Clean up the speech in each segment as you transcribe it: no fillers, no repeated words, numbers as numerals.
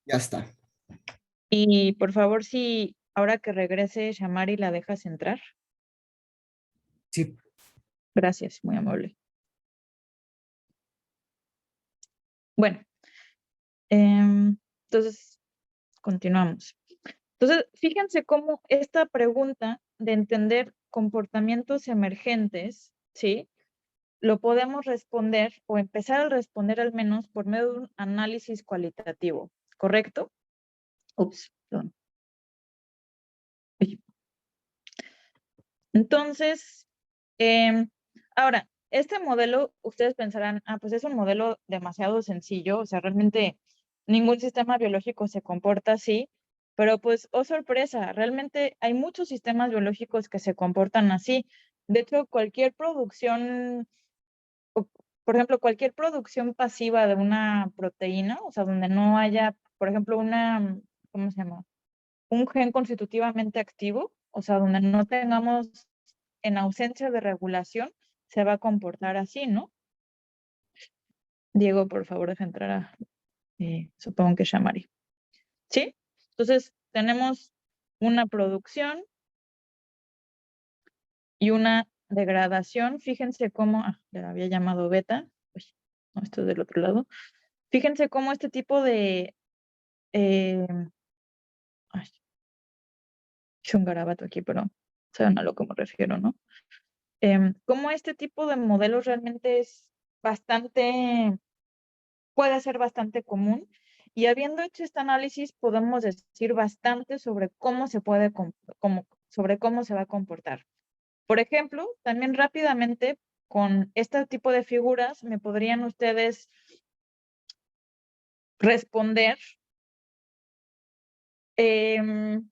Ya está. Y por favor, si ahora que regrese Shamari la dejas entrar. Sí. Gracias, muy amable. Bueno, entonces continuamos. Entonces, fíjense cómo esta pregunta de entender comportamientos emergentes, ¿sí? Lo podemos responder o empezar a responder al menos por medio de un análisis cualitativo, ¿correcto? Ups, perdón. Entonces, ahora, este modelo, ustedes pensarán, pues es un modelo demasiado sencillo, o sea, realmente ningún sistema biológico se comporta así, pero pues, oh sorpresa, realmente hay muchos sistemas biológicos que se comportan así. De hecho, cualquier producción, por ejemplo, cualquier producción pasiva de una proteína, o sea, donde no haya, por ejemplo, ¿cómo se llama? Un gen constitutivamente activo, o sea, donde no tengamos en ausencia de regulación, se va a comportar así, ¿no? Diego, por favor, deja entrar a, supongo que Shamari. ¿Sí? Entonces, tenemos una producción y una degradación. Fíjense cómo, le había llamado beta. Uy, no, esto es del otro lado. Fíjense cómo este tipo de, ay, hice un garabato aquí, pero saben a lo que me refiero, ¿no? Cómo este tipo de modelos realmente es bastante, puede ser bastante común. Y habiendo hecho este análisis, podemos decir bastante sobre cómo se puede, sobre cómo se va a comportar. Por ejemplo, también rápidamente, con este tipo de figuras, me podrían ustedes responder, me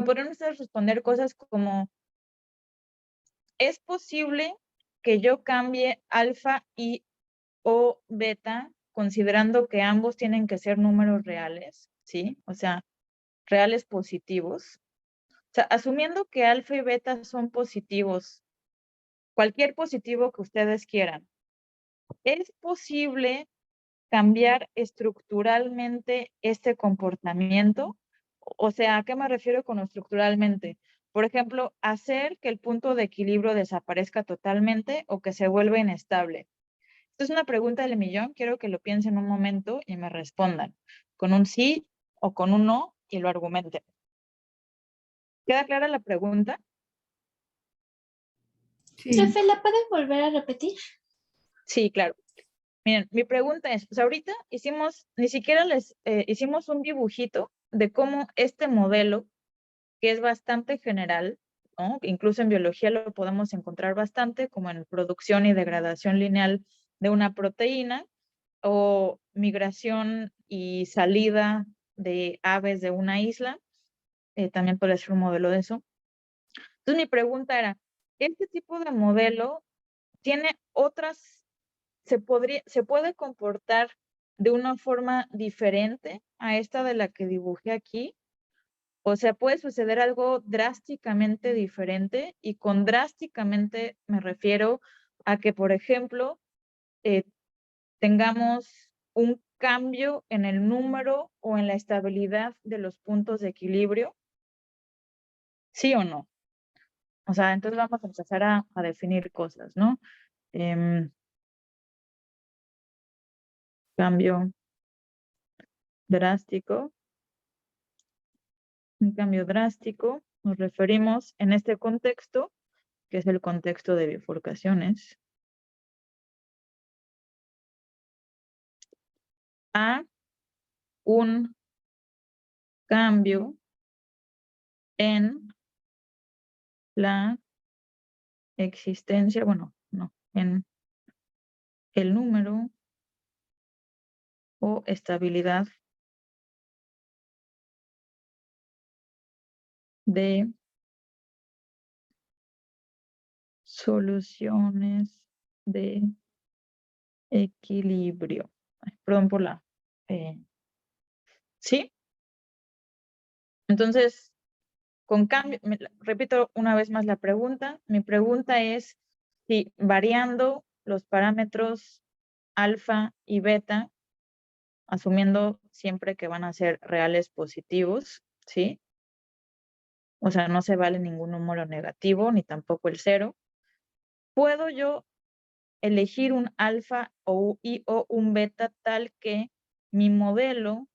podrían ustedes responder cosas como, ¿es posible que yo cambie alfa y o beta, considerando que ambos tienen que ser números reales, ¿sí? O sea, reales positivos. O sea, asumiendo que alfa y beta son positivos, cualquier positivo que ustedes quieran, ¿es posible cambiar estructuralmente este comportamiento? O sea, ¿a qué me refiero con estructuralmente? Por ejemplo, hacer que el punto de equilibrio desaparezca totalmente o que se vuelva inestable. Esta es una pregunta del millón, quiero que lo piensen un momento y me respondan con un sí o con un no y lo argumenten. ¿Queda clara la pregunta? Sí. Profe, ¿la puedes volver a repetir? Sí, claro. Miren, mi pregunta es, pues ahorita ni siquiera les hicimos un dibujito de cómo este modelo, que es bastante general, ¿no? Incluso en biología lo podemos encontrar bastante, como en producción y degradación lineal de una proteína, o migración y salida de aves de una isla, también puede ser un modelo de eso. Entonces mi pregunta era, ¿este tipo de modelo tiene se puede comportar de una forma diferente a esta de la que dibujé aquí? O sea, puede suceder algo drásticamente diferente, y con drásticamente me refiero a que, por ejemplo, tengamos un cambio en el número o en la estabilidad de los puntos de equilibrio, ¿sí o no? O sea, entonces vamos a empezar a definir cosas, ¿no? Cambio drástico. Un cambio drástico, nos referimos en este contexto, que es el contexto de bifurcaciones, a un cambio en la existencia, bueno, no, en el número o estabilidad de soluciones de equilibrio. Ay, perdón por la... ¿sí? Entonces, con cambio, repito una vez más la pregunta. Mi pregunta es si variando los parámetros alfa y beta, asumiendo siempre que van a ser reales positivos, ¿sí? O sea, no se vale ningún número negativo, ni tampoco el 0. ¿Puedo yo elegir un alfa o un beta tal que mi modelo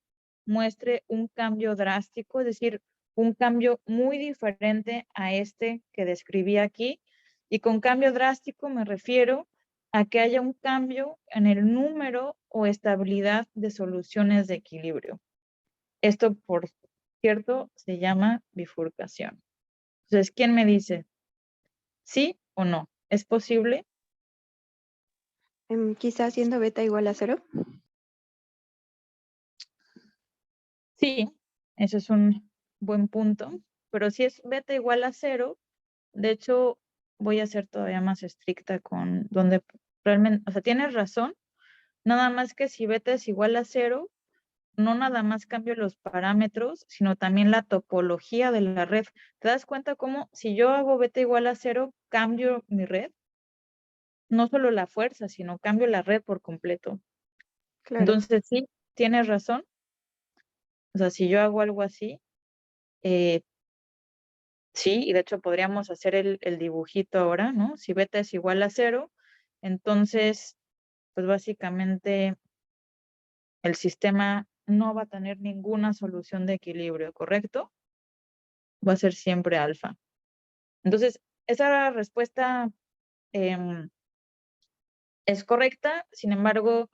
muestre un cambio drástico, es decir, un cambio muy diferente a este que describí aquí? Y con cambio drástico me refiero a que haya un cambio en el número o estabilidad de soluciones de equilibrio. Esto, por cierto, se llama bifurcación. Entonces, ¿quién me dice sí o no? ¿Es posible? Quizás siendo beta igual a 0. Sí, eso es un buen punto, pero si es beta igual a 0, de hecho voy a ser todavía más estricta con donde realmente, o sea, tienes razón, nada más que si beta es igual a 0, no nada más cambio los parámetros, sino también la topología de la red. ¿Te das cuenta cómo si yo hago beta igual a 0, cambio mi red? No solo la fuerza, sino cambio la red por completo. Claro. Entonces sí, tienes razón. O sea, si yo hago algo así, sí, y de hecho podríamos hacer el dibujito ahora, ¿no? Si beta es igual a 0, entonces, pues básicamente el sistema no va a tener ninguna solución de equilibrio, ¿correcto? Va a ser siempre alfa. Entonces, esa respuesta es correcta, sin embargo,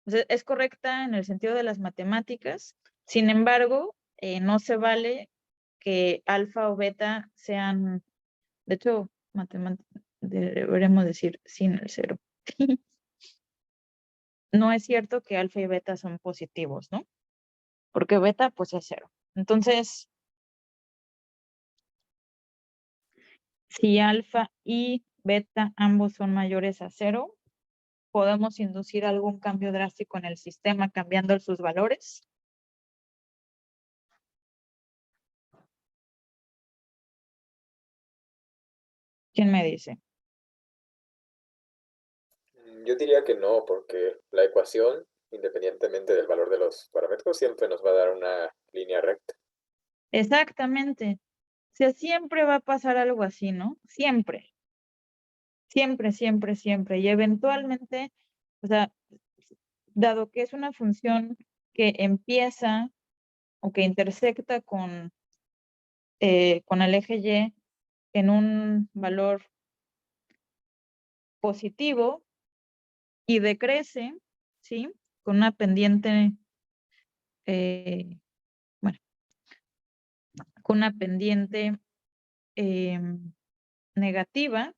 o sea, es correcta en el sentido de las matemáticas, sin embargo, no se vale que alfa o beta sean, de hecho, deberíamos decir sin el 0. No es cierto que alfa y beta son positivos, ¿no? Porque beta, pues es 0. Entonces, si alfa y beta ambos son mayores a 0, podemos inducir algún cambio drástico en el sistema cambiando sus valores. ¿Quién me dice? Yo diría que no, porque la ecuación, independientemente del valor de los parámetros, siempre nos va a dar una línea recta. Exactamente. O sea, siempre va a pasar algo así, ¿no? Siempre. Siempre, siempre, siempre. Y eventualmente, o sea, dado que es una función que empieza o que intersecta con el eje Y en un valor positivo y decrece, ¿sí? Con una pendiente, bueno, con una pendiente negativa,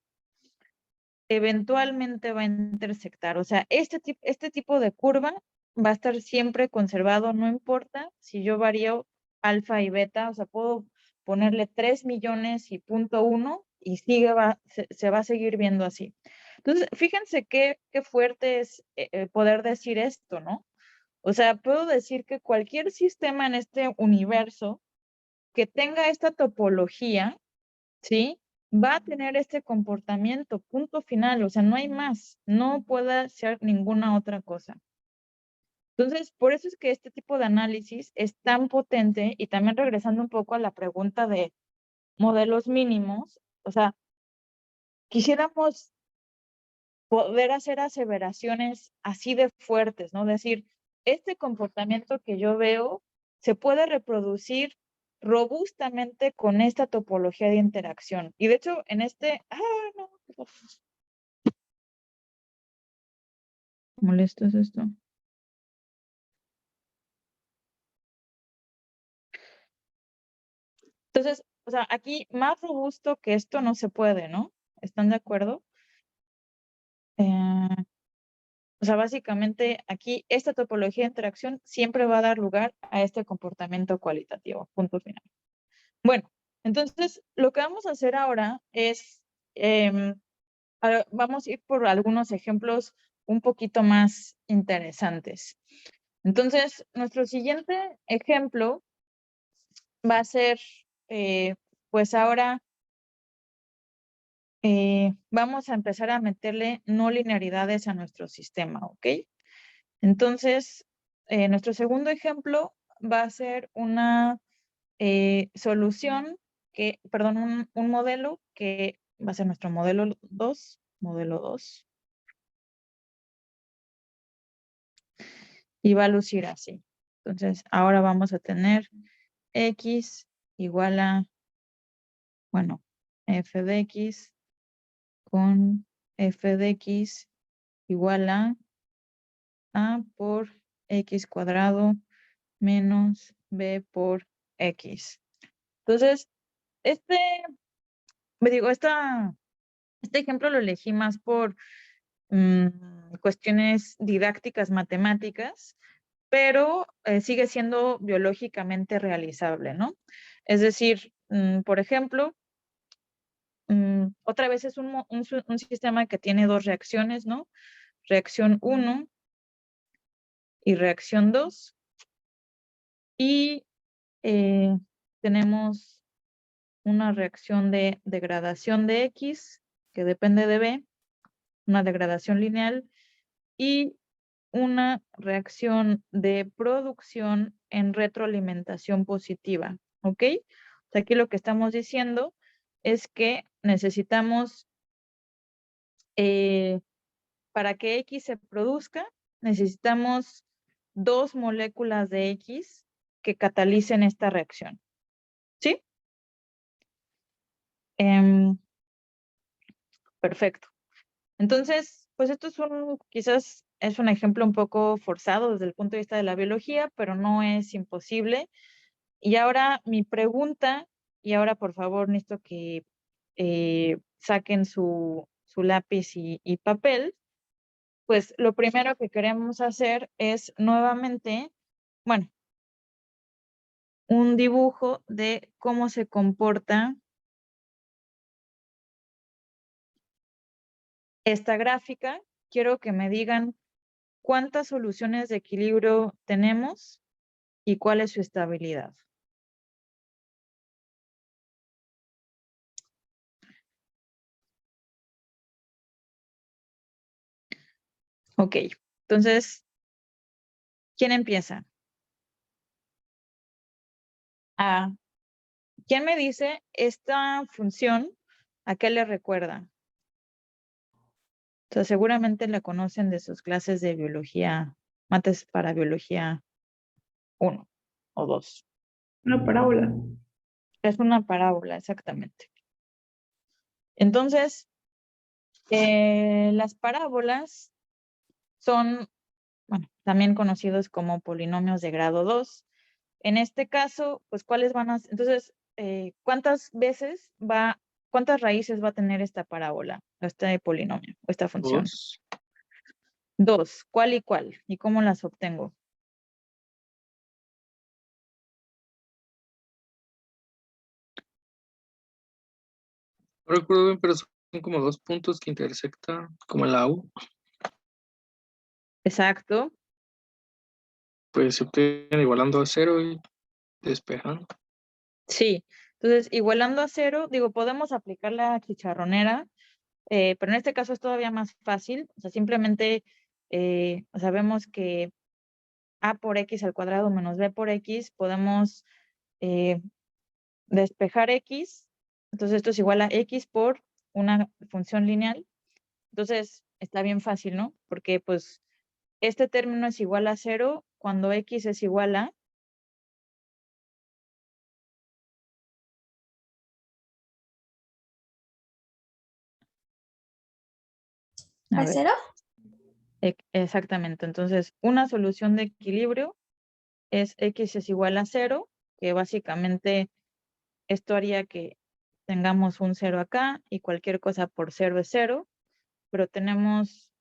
eventualmente va a intersectar. O sea, este tipo de curva va a estar siempre conservado, no importa si yo varío alfa y beta, o sea, puedo ponerle 3 millones y 0.1 y se va a seguir viendo así. Entonces, fíjense qué fuerte es poder decir esto, ¿no? O sea, puedo decir que cualquier sistema en este universo que tenga esta topología, ¿sí? Va a tener este comportamiento, punto final, o sea, no hay más, no puede ser ninguna otra cosa. Entonces, por eso es que este tipo de análisis es tan potente, y también regresando un poco a la pregunta de modelos mínimos, o sea, quisiéramos poder hacer aseveraciones así de fuertes, ¿no? Decir, este comportamiento que yo veo se puede reproducir robustamente con esta topología de interacción. Y de hecho, en no, molesto es esto. Entonces, o sea, aquí más robusto que esto no se puede, ¿no? ¿Están de acuerdo? O sea, básicamente aquí esta topología de interacción siempre va a dar lugar a este comportamiento cualitativo, punto final. Bueno, entonces lo que vamos a hacer ahora es, vamos a ir por algunos ejemplos un poquito más interesantes. Entonces, nuestro siguiente ejemplo va a ser, pues ahora vamos a empezar a meterle no linearidades a nuestro sistema, ¿ok? Entonces, nuestro segundo ejemplo va a ser una solución un modelo que va a ser nuestro modelo 2, y va a lucir así. Entonces, ahora vamos a tener x igual a, bueno, f de x con f de x igual a por x cuadrado menos b por x. Entonces, este ejemplo lo elegí más por cuestiones didácticas matemáticas, pero sigue siendo biológicamente realizable, ¿no? Es decir, por ejemplo, otra vez es un sistema que tiene dos reacciones, ¿no? Reacción 1 y reacción 2. Y tenemos una reacción de degradación de X, que depende de B, una degradación lineal, y una reacción de producción en retroalimentación positiva, ¿ok? O sea, aquí lo que estamos diciendo es que necesitamos, para que X se produzca, necesitamos 2 moléculas de X que catalicen esta reacción, ¿sí? Perfecto. Entonces, pues esto quizás es un ejemplo un poco forzado desde el punto de vista de la biología, pero no es imposible. Y ahora mi pregunta, y ahora por favor necesito que saquen su lápiz y papel, pues lo primero que queremos hacer es nuevamente, bueno, un dibujo de cómo se comporta esta gráfica. Quiero que me digan cuántas soluciones de equilibrio tenemos y cuál es su estabilidad. Ok, entonces, ¿quién empieza? ¿Quién me dice esta función a qué le recuerda? O sea, seguramente la conocen de sus clases de biología, mates para biología 1 o 2. Una parábola. Es una parábola, exactamente. Entonces, las parábolas son, bueno, también conocidos como polinomios de grado 2. En este caso, pues, ¿cuáles van a ser? Entonces, ¿cuántas raíces va a tener esta parábola, este polinomio, o esta función? 2. 2. ¿Cuál y cuál? ¿Y cómo las obtengo? No recuerdo bien, pero son como 2 puntos que intersectan como en la U. Exacto. Pues se obtienen igualando a 0 y despejando. Sí. Entonces, igualando a 0, digo, podemos aplicar la chicharronera, pero en este caso es todavía más fácil. O sea, simplemente sabemos que a por x al cuadrado menos b por x, podemos despejar x. Entonces, esto es igual a x por una función lineal. Entonces, está bien fácil, ¿no? Porque, pues, este término es igual a 0 cuando x es igual a... ¿A ver, 0? exactamente. Entonces, una solución de equilibrio es x es igual a 0, que básicamente esto haría que tengamos un 0 acá y cualquier cosa por 0 es 0, pero tenemos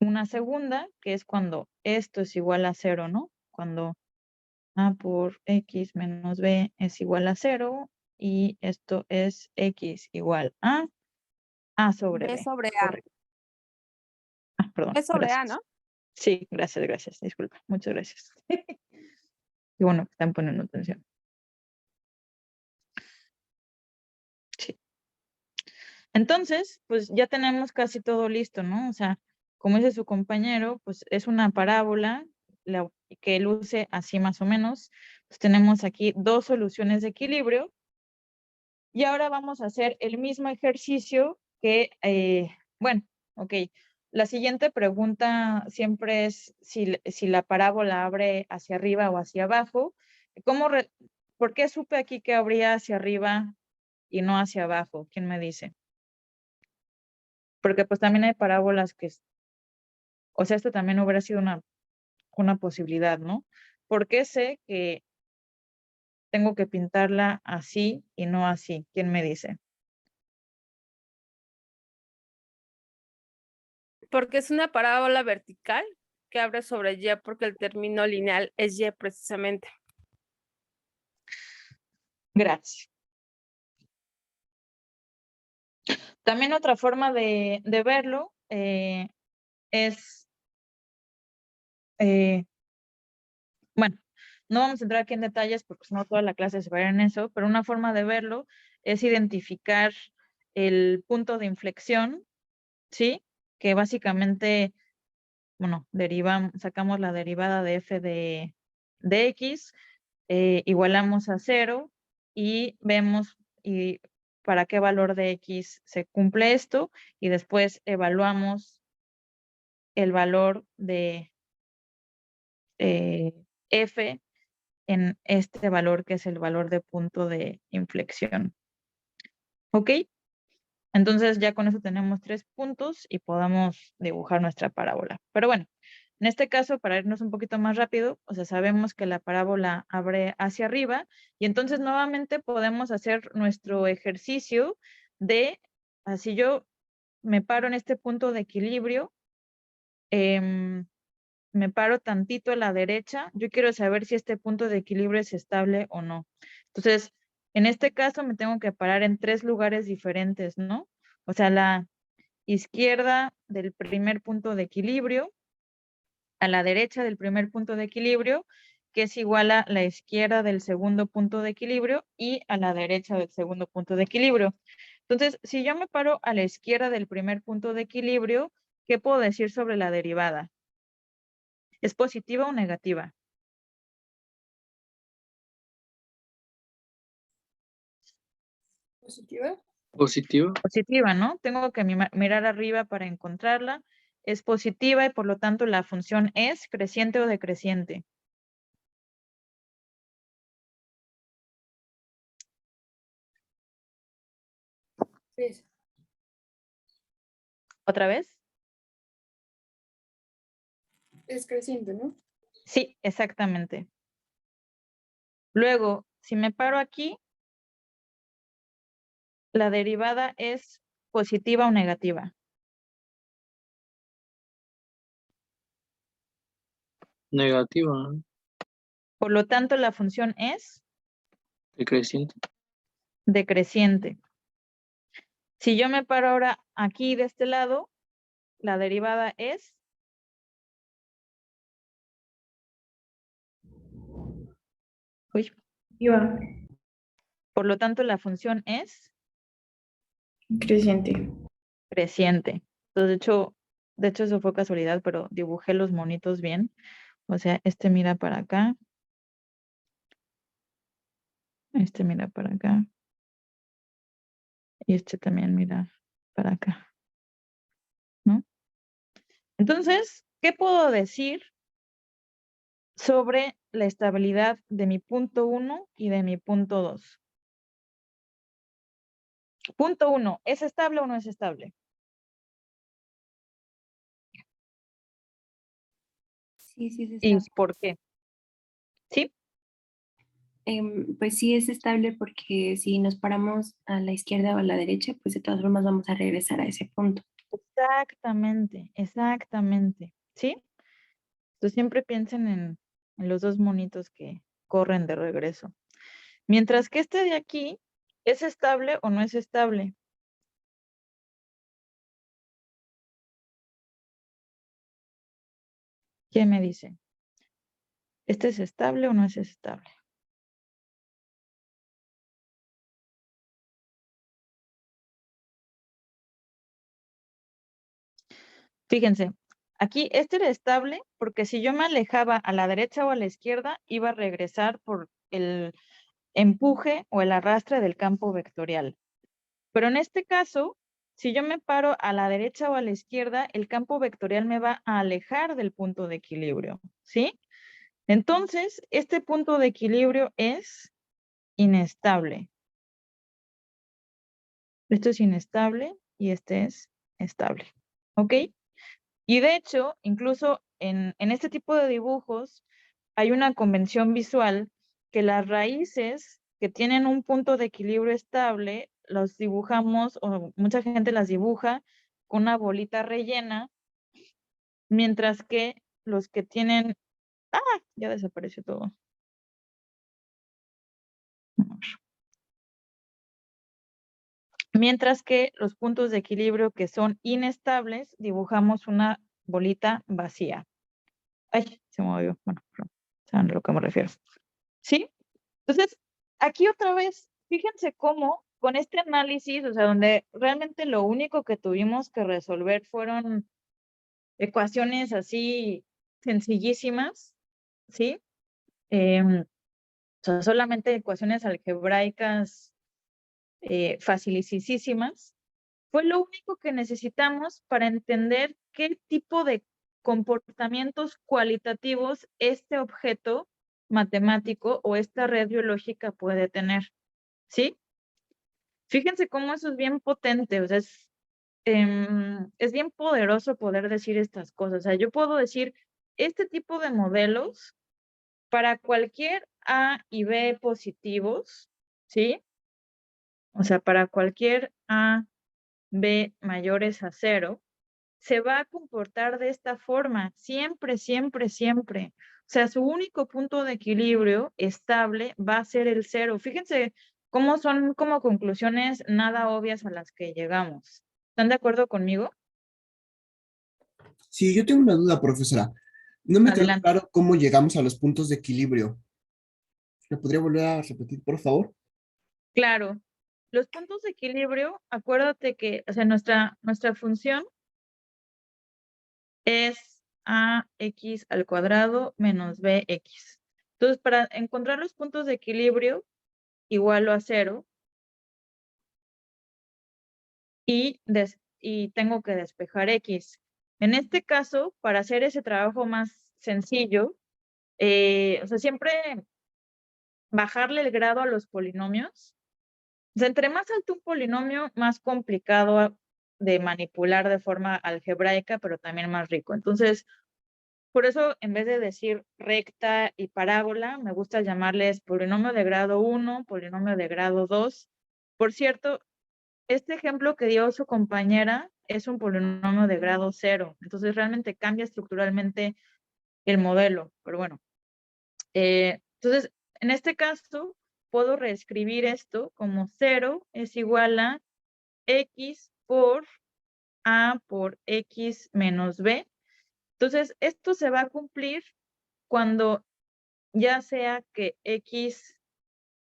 una segunda, que es cuando esto es igual a 0, ¿no? Cuando a por x menos b es igual a 0 y esto es x igual a sobre B b. sobre A. Correcto. Perdón, B sobre A, gracias. ¿no? Sí, gracias. Disculpa, muchas gracias. Qué bueno que están poniendo atención. Sí. Entonces, pues ya tenemos casi todo listo, ¿no? O sea, como dice su compañero, pues es una parábola que luce así más o menos. Pues tenemos aquí dos soluciones de equilibrio. Y ahora vamos a hacer el mismo ejercicio que, bueno, ok. La siguiente pregunta siempre es si la parábola abre hacia arriba o hacia abajo. ¿Por qué supe aquí que abría hacia arriba y no hacia abajo? ¿Quién me dice? Porque pues también hay parábolas o sea, esto también hubiera sido una posibilidad, ¿no? ¿Por qué sé que tengo que pintarla así y no así? ¿Quién me dice? Porque es una parábola vertical que abre sobre Y porque el término lineal es Y precisamente. Gracias. También otra forma de verlo es, bueno, no vamos a entrar aquí en detalles porque no toda la clase se va a ir en eso, pero una forma de verlo es identificar el punto de inflexión, ¿sí? Que básicamente, bueno, sacamos la derivada de f de x, igualamos a 0 y vemos para qué valor de x se cumple esto y después evaluamos el valor de f en este valor que es el valor de punto de inflexión. ¿Ok? Entonces ya con eso tenemos 3 puntos y podamos dibujar nuestra parábola. Pero bueno, en este caso, para irnos un poquito más rápido, o sea, sabemos que la parábola abre hacia arriba y entonces nuevamente podemos hacer nuestro ejercicio de, así yo me paro en este punto de equilibrio, me paro tantito a la derecha, yo quiero saber si este punto de equilibrio es estable o no. Entonces, en este caso me tengo que parar en 3 lugares diferentes, ¿no? O sea, la izquierda del primer punto de equilibrio, a la derecha del primer punto de equilibrio, que es igual a la izquierda del segundo punto de equilibrio y a la derecha del segundo punto de equilibrio. Entonces, si yo me paro a la izquierda del primer punto de equilibrio, ¿qué puedo decir sobre la derivada? ¿Es positiva o negativa? ¿Positiva? Positivo. Positiva, ¿no? Tengo que mirar arriba para encontrarla. Es positiva y por lo tanto la función es creciente o decreciente. Sí. ¿Otra vez? Es creciente, ¿no? Sí, exactamente. Luego, si me paro aquí, la derivada es positiva o negativa. Negativa, ¿no? Por lo tanto, la función es Decreciente. decreciente. Si yo me paro ahora aquí de este lado, la derivada es uy, por lo tanto, la función es Creciente. creciente. Entonces, de hecho, eso fue casualidad, pero dibujé los monitos bien. O sea, este mira para acá, este mira para acá, y este también mira para acá, ¿no? Entonces, ¿qué puedo decir sobre la estabilidad de mi punto 1 y de mi punto 2? Punto 1, ¿es estable o no es estable? Sí, sí es ¿Y estable. por qué? ¿Sí? Pues sí es estable porque si nos paramos a la izquierda o a la derecha, pues de todas formas vamos a regresar a ese punto. Exactamente, exactamente. ¿Sí? Entonces siempre piensen en los dos monitos que corren de regreso. Mientras que este de aquí, ¿es estable o no es estable? ¿Quién me dice? ¿Este es estable o no es estable? Fíjense, Aquí este era estable porque si yo me alejaba a la derecha o a la izquierda, iba a regresar por el empuje o el arrastre del campo vectorial. Pero en este caso, si yo me paro a la derecha o a la izquierda, el campo vectorial me va a alejar del punto de equilibrio, ¿sí? Entonces, este punto de equilibrio es inestable. Esto es inestable y este es estable, ¿ok? Y de hecho, incluso en este tipo de dibujos, hay una convención visual que las raíces que tienen un punto de equilibrio estable, los dibujamos, o mucha gente las dibuja con una bolita rellena, mientras que los que tienen... ¡Ah! Ya desapareció todo. Mientras que los puntos de equilibrio que son inestables, dibujamos una bolita vacía. Ay, se movió. Bueno, pero saben a lo que me refiero. ¿Sí? Entonces, aquí otra vez, fíjense cómo con este análisis, o sea, donde realmente lo único que tuvimos que resolver fueron ecuaciones así sencillísimas, ¿sí? O sea, solamente ecuaciones algebraicas facilísimas. Fue lo único que necesitamos para entender qué tipo de comportamientos cualitativos este objeto matemático o esta red biológica puede tener, ¿sí? Fíjense cómo eso es bien potente, o sea, es bien poderoso poder decir estas cosas. O sea, yo puedo decir, este tipo de modelos para cualquier A y B positivos, ¿sí? O sea, para cualquier A, B mayores a 0, se va a comportar de esta forma, siempre, siempre, siempre. O sea, su único punto de equilibrio estable va a ser el 0. Fíjense cómo son como conclusiones nada obvias a las que llegamos. ¿Están de acuerdo conmigo? Sí, yo tengo una duda, profesora. No me quedó Adelante. claro cómo llegamos a los puntos de equilibrio. ¿Me podría volver a repetir, por favor? Claro. Los puntos de equilibrio, acuérdate que, o sea, nuestra función es ax al cuadrado menos bx. Entonces, para encontrar los puntos de equilibrio, igualo a 0, y tengo que despejar x. En este caso, para hacer ese trabajo más sencillo, o sea, siempre bajarle el grado a los polinomios. O sea, entre más alto un polinomio, más complicado de manipular de forma algebraica, pero también más rico. Entonces, por eso, en vez de decir recta y parábola, me gusta llamarles polinomio de grado 1, polinomio de grado 2. Por cierto, este ejemplo que dio su compañera es un polinomio de grado 0. Entonces, realmente cambia estructuralmente el modelo. Pero bueno, entonces, en este caso, puedo reescribir esto como 0 es igual a x por a por x menos b. Entonces, esto se va a cumplir cuando ya sea que x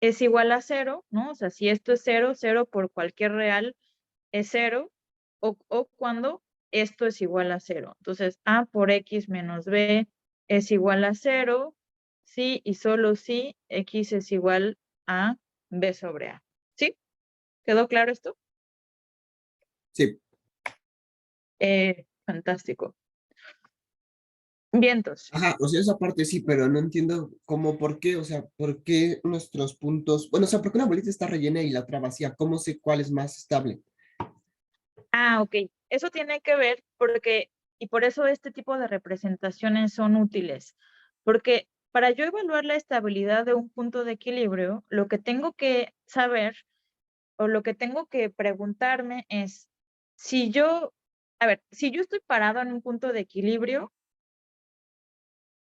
es igual a 0, ¿no? O sea, si esto es 0, 0 por cualquier real es 0, o cuando esto es igual a 0. Entonces, a por x menos b es igual a 0, sí y solo si x es igual a b sobre a. ¿Sí? ¿Quedó claro esto? Sí. Fantástico. Vientos. Ajá, o sea, esa parte sí, pero no entiendo cómo, por qué, o sea, por qué nuestros puntos, bueno, o sea, por qué una bolita está rellena y la otra vacía, ¿cómo sé cuál es más estable? Ah, ok. Eso tiene que ver porque, y por eso este tipo de representaciones son útiles, porque para yo evaluar la estabilidad de un punto de equilibrio, lo que tengo que saber o lo que tengo que preguntarme es, si yo estoy parado en un punto de equilibrio,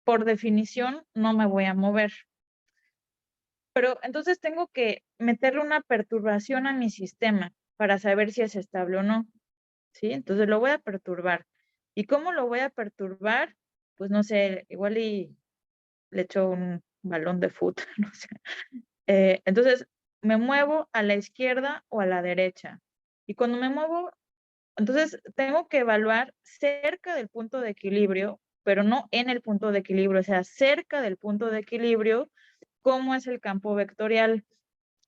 por definición no me voy a mover. Pero entonces tengo que meterle una perturbación a mi sistema para saber si es estable o no. ¿Sí? Entonces lo voy a perturbar. ¿Y cómo lo voy a perturbar? Pues no sé, igual y le echo un balón de fútbol, no sé. Entonces me muevo a la izquierda o a la derecha. Y cuando me muevo Entonces, tengo que evaluar cerca del punto de equilibrio, pero no en el punto de equilibrio, o sea, cerca del punto de equilibrio, cómo es el campo vectorial.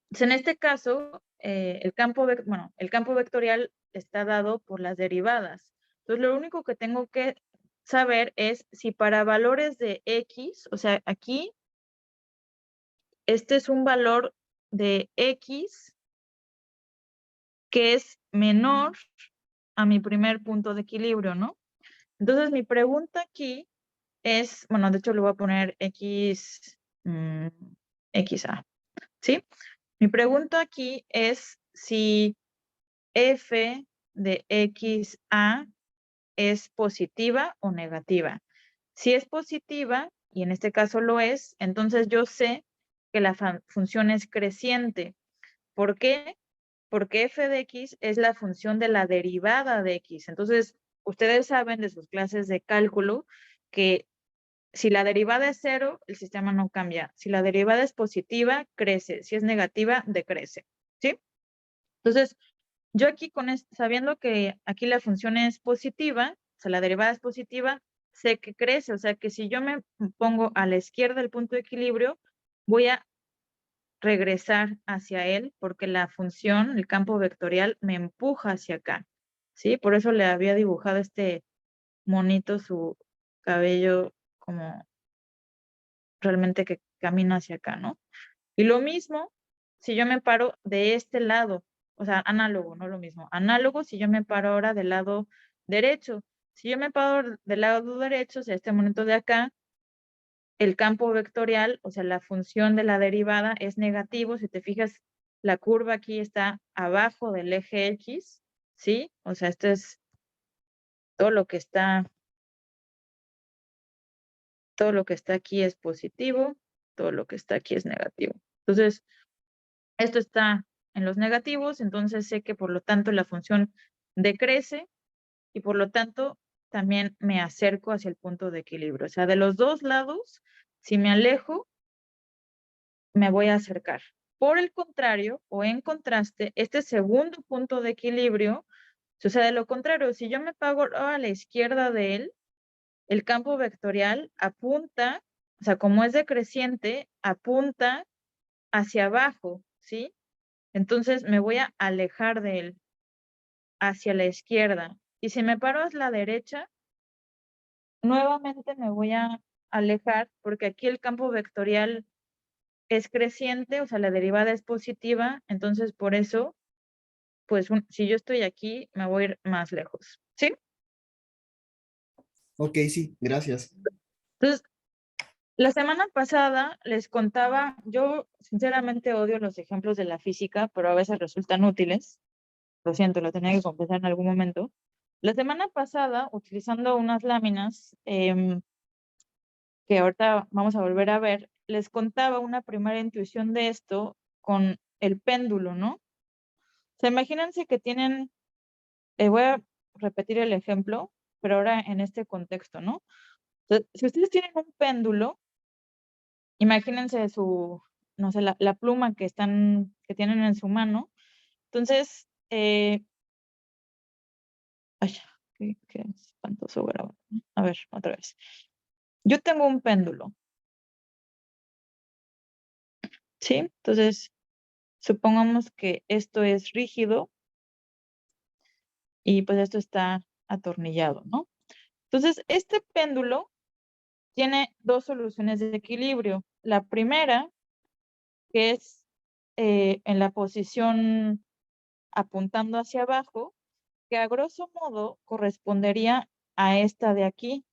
Entonces, en este caso, el campo vectorial está dado por las derivadas. Entonces, lo único que tengo que saber es si para valores de x, o sea, aquí, este es un valor de x que es menor a mi primer punto de equilibrio, ¿no? Entonces, mi pregunta aquí es, bueno, de hecho le voy a poner x, xa, ¿sí? Mi pregunta aquí es si f de xa es positiva o negativa. Si es positiva, y en este caso lo es, entonces yo sé que la función es creciente. ¿Por qué? Porque f de x es la función de la derivada de x. Entonces, ustedes saben de sus clases de cálculo que si la derivada es 0, el sistema no cambia. Si la derivada es positiva, crece. Si es negativa, decrece. ¿Sí? Entonces, yo aquí sabiendo que aquí la función es positiva, o sea, la derivada es positiva, sé que crece. O sea, que si yo me pongo a la izquierda del punto de equilibrio, voy a regresar hacia él porque la función, el campo vectorial, me empuja hacia acá. ¿Sí? Por eso le había dibujado este monito su cabello como realmente que camina hacia acá, ¿no? Y lo mismo si yo me paro de este lado, o sea, análogo, no lo mismo. Análogo si yo me paro ahora del lado derecho. Si yo me paro del lado derecho, o sea, este monito de acá, el campo vectorial, o sea, la función de la derivada es negativo. Si te fijas, la curva aquí está abajo del eje X, ¿sí? O sea, esto es todo lo que está aquí es positivo, todo lo que está aquí es negativo. Entonces, esto está en los negativos, entonces sé que por lo tanto la función decrece y por lo tanto también me acerco hacia el punto de equilibrio. O sea, de los dos lados, si me alejo, me voy a acercar. Por el contrario, o en contraste, este segundo punto de equilibrio, o sea, de lo contrario, si yo me pago a la izquierda de él, el campo vectorial apunta, o sea, como es decreciente, apunta hacia abajo, ¿sí? Entonces me voy a alejar de él hacia la izquierda. Y si me paro a la derecha, nuevamente me voy a alejar porque aquí el campo vectorial es creciente, o sea, la derivada es positiva, entonces por eso, pues si yo estoy aquí, me voy a ir más lejos, ¿sí? Ok, sí, gracias. Entonces, la semana pasada les contaba, yo sinceramente odio los ejemplos de la física, pero a veces resultan útiles. Lo siento, lo tenía que confesar en algún momento. La semana pasada, utilizando unas láminas que ahorita vamos a volver a ver, les contaba una primera intuición de esto con el péndulo, ¿no? O sea, imagínense que tienen, voy a repetir el ejemplo, pero ahora en este contexto, ¿no? Entonces, si ustedes tienen un péndulo, imagínense no sé, la pluma que tienen en su mano. Entonces, ay, qué espantoso grabar. A ver, otra vez. Yo tengo un péndulo, ¿sí? Entonces, supongamos que esto es rígido y pues esto está atornillado, ¿no? Entonces, este péndulo tiene dos soluciones de equilibrio. La primera, que es en la posición apuntando hacia abajo, que a grosso modo correspondería a esta de aquí.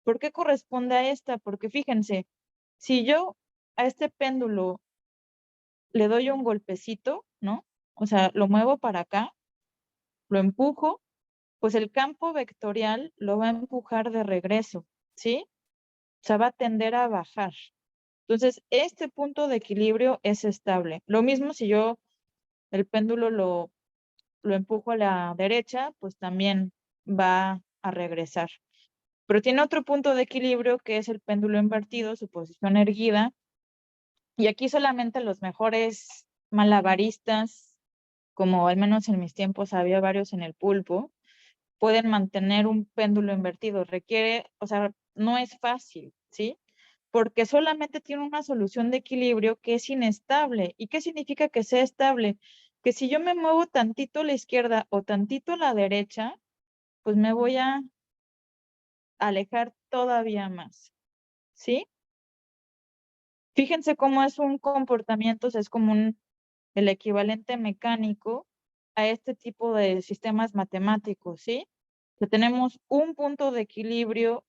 ¿Por qué corresponde a esta? Porque fíjense, si yo a este péndulo le doy un golpecito, ¿no? O sea, lo muevo para acá, lo empujo, pues el campo vectorial lo va a empujar de regreso, ¿sí? O sea, va a tender a bajar. Entonces, este punto de equilibrio es estable. Lo mismo si yo el péndulo lo empujo a la derecha, pues también va a regresar. Pero tiene otro punto de equilibrio que es el péndulo invertido, su posición erguida. Y aquí solamente los mejores malabaristas, como al menos en mis tiempos había varios en el pulpo, pueden mantener un péndulo invertido. Requiere, o sea, no es fácil, ¿sí? Porque solamente tiene una solución de equilibrio que es inestable. ¿Y qué significa que sea estable? Que si yo me muevo tantito a la izquierda o tantito a la derecha, pues me voy a alejar todavía más, ¿sí? Fíjense cómo es un comportamiento, o sea, es como el equivalente mecánico a este tipo de sistemas matemáticos, ¿sí? Que tenemos un punto de equilibrio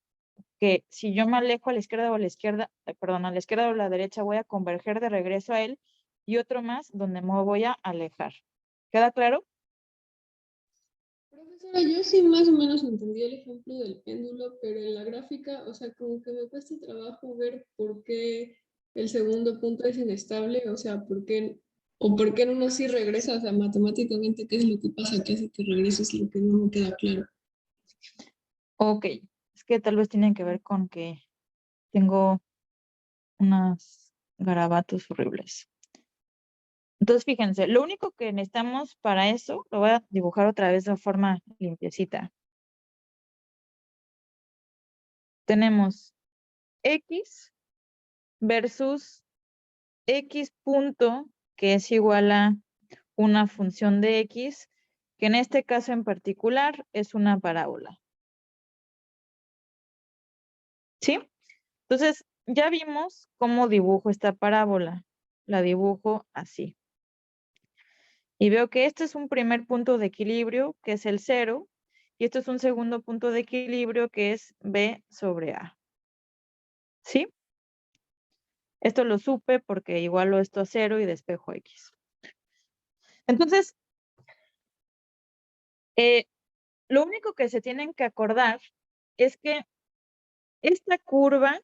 que si yo me alejo a la izquierda o a la izquierda, perdón, a la izquierda o a la derecha, voy a converger de regreso a él, y otro más donde me voy a alejar. ¿Queda claro? Profesora, yo sí más o menos entendí el ejemplo del péndulo, pero en la gráfica, o sea, como que me cuesta trabajo ver por qué el segundo punto es inestable, o sea, por qué en uno sí regresa, o sea, matemáticamente, ¿qué es lo que pasa que hace que regreses? Lo que no me queda claro. Ok, es que tal vez tienen que ver con que tengo unos garabatos horribles. Entonces, fíjense, lo único que necesitamos para eso, lo voy a dibujar otra vez de forma limpiecita. Tenemos X versus X punto, que es igual a una función de X, que en este caso en particular es una parábola. ¿Sí? Entonces, ya vimos cómo dibujo esta parábola. La dibujo así. Y veo que este es un primer punto de equilibrio, que es el 0, y esto es un segundo punto de equilibrio, que es B sobre A. ¿Sí? Esto lo supe porque igualo esto a 0 y despejo X. Entonces, lo único que se tienen que acordar es que esta curva,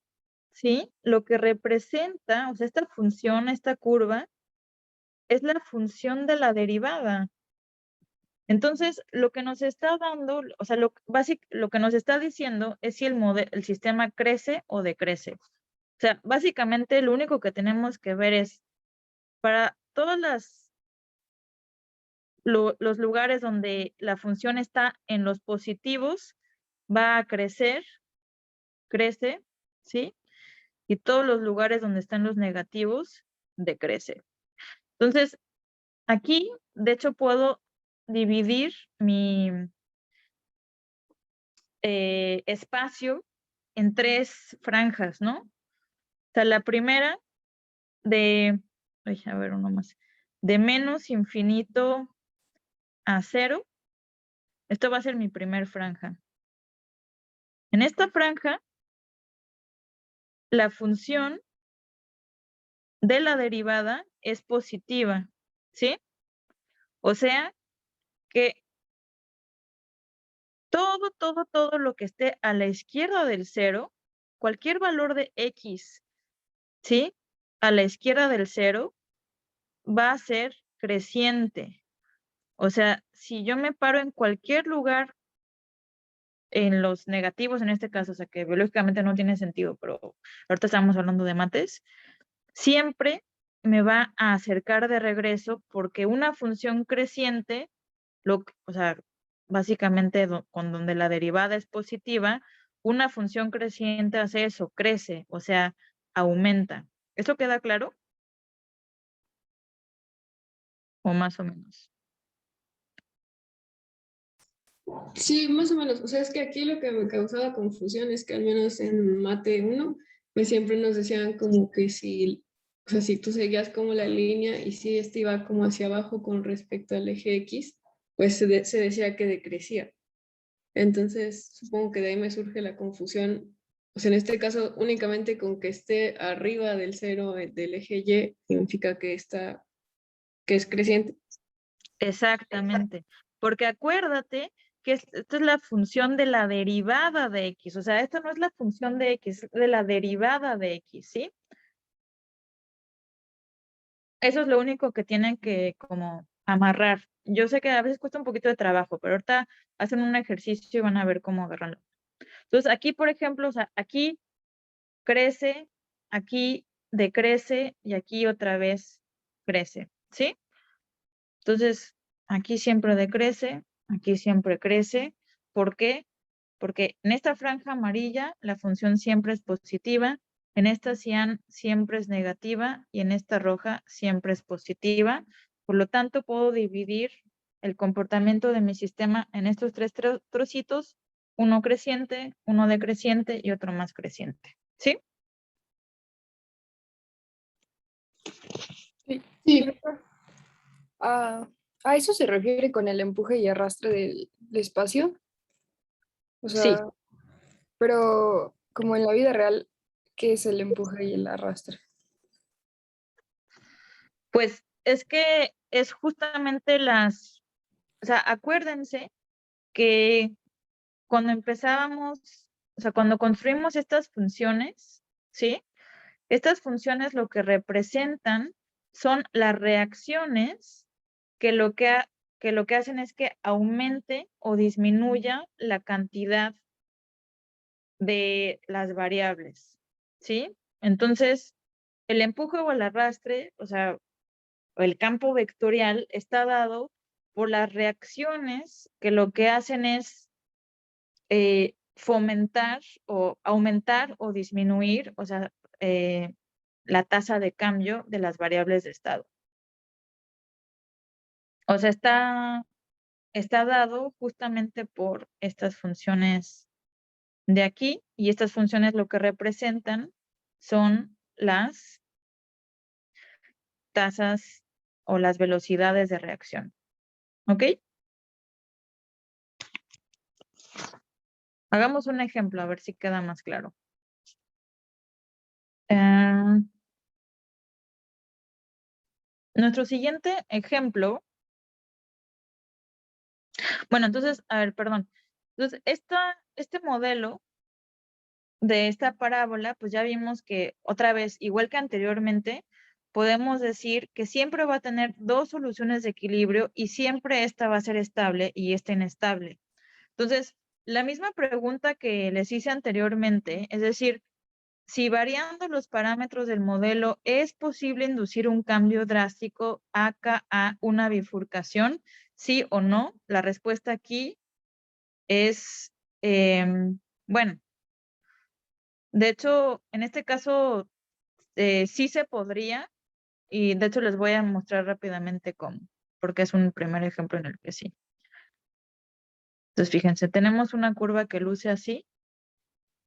¿sí? Lo que representa, o sea, esta función, esta curva, es la función de la derivada. Entonces, lo que nos está dando, o sea, lo que nos está diciendo es si el sistema crece o decrece. O sea, básicamente lo único que tenemos que ver es, para todos los lugares donde la función está en los positivos, va a crecer, crece, ¿sí? Y todos los lugares donde están los negativos, decrece. Entonces, aquí, de hecho, puedo dividir mi espacio en 3 franjas, ¿no? O sea, la primera a ver, uno más, de menos infinito a 0. Esto va a ser mi primer franja. En esta franja, la función de la derivada es positiva, ¿sí? O sea que todo lo que esté a la izquierda del 0, cualquier valor de X, ¿sí? A la izquierda del 0 va a ser creciente. O sea, si yo me paro en cualquier lugar en los negativos, en este caso, o sea, que biológicamente no tiene sentido, pero ahorita estamos hablando de mates, siempre me va a acercar de regreso porque una función creciente, o sea, básicamente con donde la derivada es positiva, una función creciente hace eso, crece, o sea, aumenta. ¿Esto queda claro? O más o menos. Sí, más o menos. O sea, es que aquí lo que me causaba confusión es que al menos en Mate 1, pues siempre nos decían como que si, o sea, si tú seguías como la línea y si este iba como hacia abajo con respecto al eje X, pues se decía que decrecía. Entonces, supongo que de ahí me surge la confusión. O sea, en este caso, únicamente con que esté arriba del 0 del eje Y, significa que que es creciente. Exactamente. Porque acuérdate que esta es la función de la derivada de X. O sea, esta no es la función de X, es de la derivada de X, ¿sí? Eso es lo único que tienen que como amarrar. Yo sé que a veces cuesta un poquito de trabajo, pero ahorita hacen un ejercicio y van a ver cómo agarrarlo. Entonces, aquí, por ejemplo, o sea, aquí crece, aquí decrece y aquí otra vez crece, ¿sí? Entonces, aquí siempre decrece, aquí siempre crece. ¿Por qué? Porque en esta franja amarilla la función siempre es positiva, en esta cian siempre es negativa y en esta roja siempre es positiva. Por lo tanto, puedo dividir el comportamiento de mi sistema en estos tres trocitos, uno creciente, uno decreciente y otro más creciente. ¿Sí? Sí, ¿A eso se refiere con el empuje y arrastre del espacio? O Sí. sea, pero como en la vida real, ¿qué es el empuje y el arrastre? Pues es que es justamente o sea, acuérdense que cuando empezábamos, o sea, cuando construimos estas funciones, ¿sí? Estas funciones lo que representan son las reacciones que lo que hacen es que aumente o disminuya la cantidad de las variables, ¿sí? Entonces, el empuje o el arrastre, o sea, el campo vectorial está dado por las reacciones que lo que hacen es fomentar o aumentar o disminuir, o sea, la tasa de cambio de las variables de estado. O sea, está dado justamente por estas funciones de aquí, y estas funciones lo que representan son las tasas o las velocidades de reacción. ¿Ok? Hagamos un ejemplo, a ver si queda más claro. Nuestro siguiente ejemplo. Bueno, entonces, a ver, perdón. Entonces, este modelo de esta parábola, pues ya vimos que otra vez, igual que anteriormente, podemos decir que siempre va a tener dos soluciones de equilibrio y siempre esta va a ser estable y esta inestable. Entonces, la misma pregunta que les hice anteriormente, es decir, si variando los parámetros del modelo es posible inducir un cambio drástico acá a una bifurcación, sí o no, la respuesta aquí es, bueno, de hecho, en este caso sí se podría, y de hecho les voy a mostrar rápidamente cómo, porque es un primer ejemplo en el que sí. Entonces, fíjense, tenemos una curva que luce así,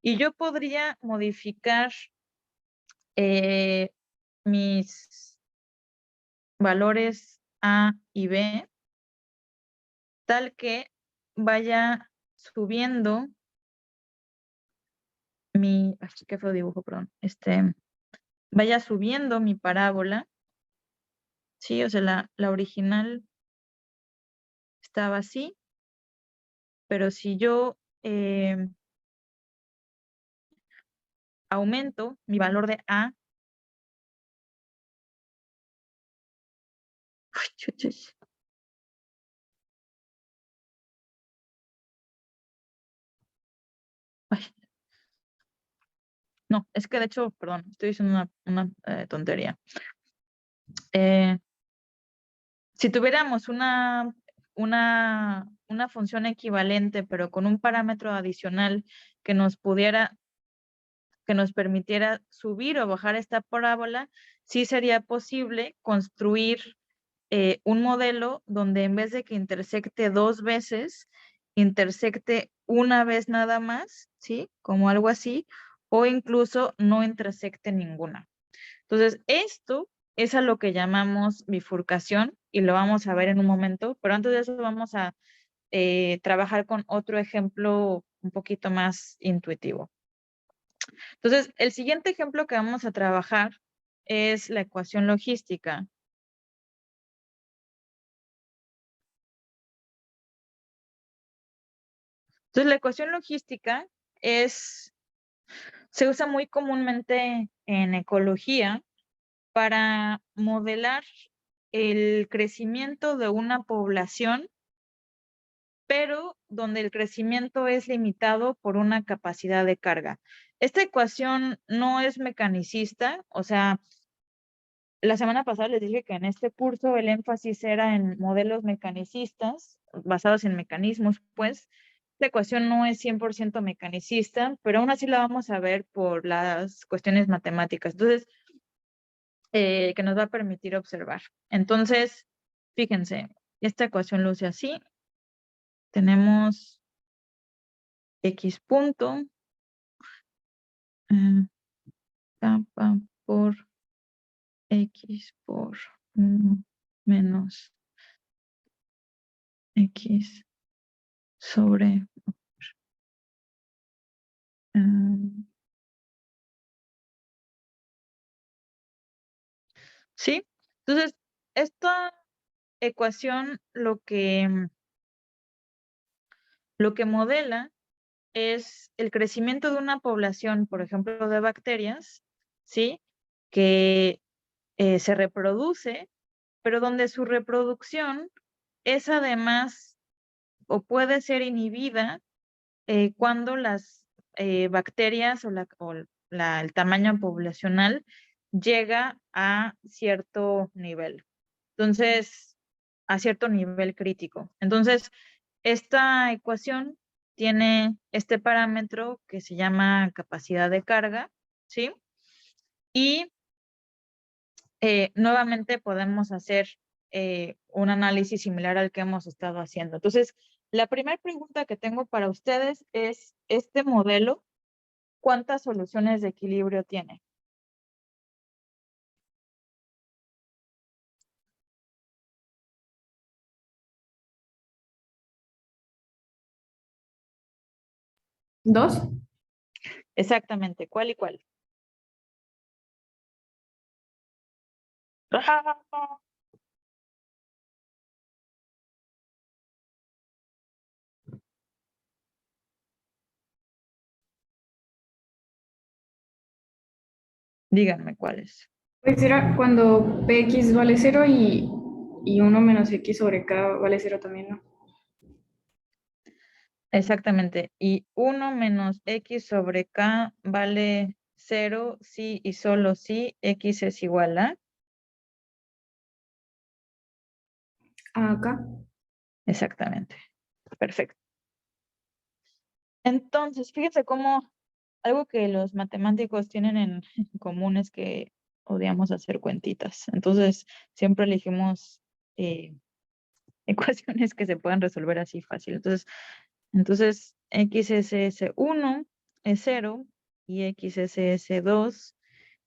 y yo podría modificar mis valores A y B, tal que vaya subiendo ay, qué feo dibujo, perdón, vaya subiendo mi parábola, sí, o sea, la original estaba así, pero si yo aumento mi valor de A, ay, chuchis. Ay, no, es que de hecho, perdón, estoy diciendo una tontería. Si tuviéramos una función equivalente, pero con un parámetro adicional que nos permitiera subir o bajar esta parábola, sí sería posible construir un modelo donde en vez de que intersecte dos veces, intersecte una vez nada más, ¿sí? Como algo así, o incluso no intersecte ninguna. Entonces, esto es a lo que llamamos bifurcación y lo vamos a ver en un momento, pero antes de eso vamos a trabajar con otro ejemplo un poquito más intuitivo. Entonces, el siguiente ejemplo que vamos a trabajar es la ecuación logística. Entonces, la ecuación logística se usa muy comúnmente en ecología para modelar el crecimiento de una población, pero donde el crecimiento es limitado por una capacidad de carga. Esta ecuación no es mecanicista, o sea, la semana pasada les dije que en este curso el énfasis era en modelos mecanicistas, basados en mecanismos, pues, esta ecuación no es 100% mecanicista, pero aún así la vamos a ver por las cuestiones matemáticas. Entonces, que nos va a permitir observar. Entonces, fíjense, esta ecuación luce así. Tenemos x punto kappa por x por 1 menos x sobre ¿sí? Entonces, esta ecuación lo que modela es el crecimiento de una población, por ejemplo, de bacterias, ¿sí? Que se reproduce, pero donde su reproducción es además o puede ser inhibida cuando las bacterias o el tamaño poblacional llega a cierto nivel. Entonces, a cierto nivel crítico. Entonces, esta ecuación tiene este parámetro que se llama capacidad de carga, ¿sí? Y nuevamente podemos hacer un análisis similar al que hemos estado haciendo. Entonces, la primera pregunta que tengo para ustedes es, ¿este modelo cuántas soluciones de equilibrio tiene? ¿Dos? Exactamente, ¿cuál y cuál? Díganme cuáles. Pues era cuando px vale 0 y 1 menos x sobre k vale 0 también, ¿no? Exactamente. Y 1 menos x sobre k vale 0 si y solo si x es igual a. Acá. Exactamente. Perfecto. Entonces, fíjense cómo algo que los matemáticos tienen en común es que odiamos hacer cuentitas. Entonces, siempre elegimos ecuaciones que se puedan resolver así fácil. Entonces XSS1 es 0 y XSS2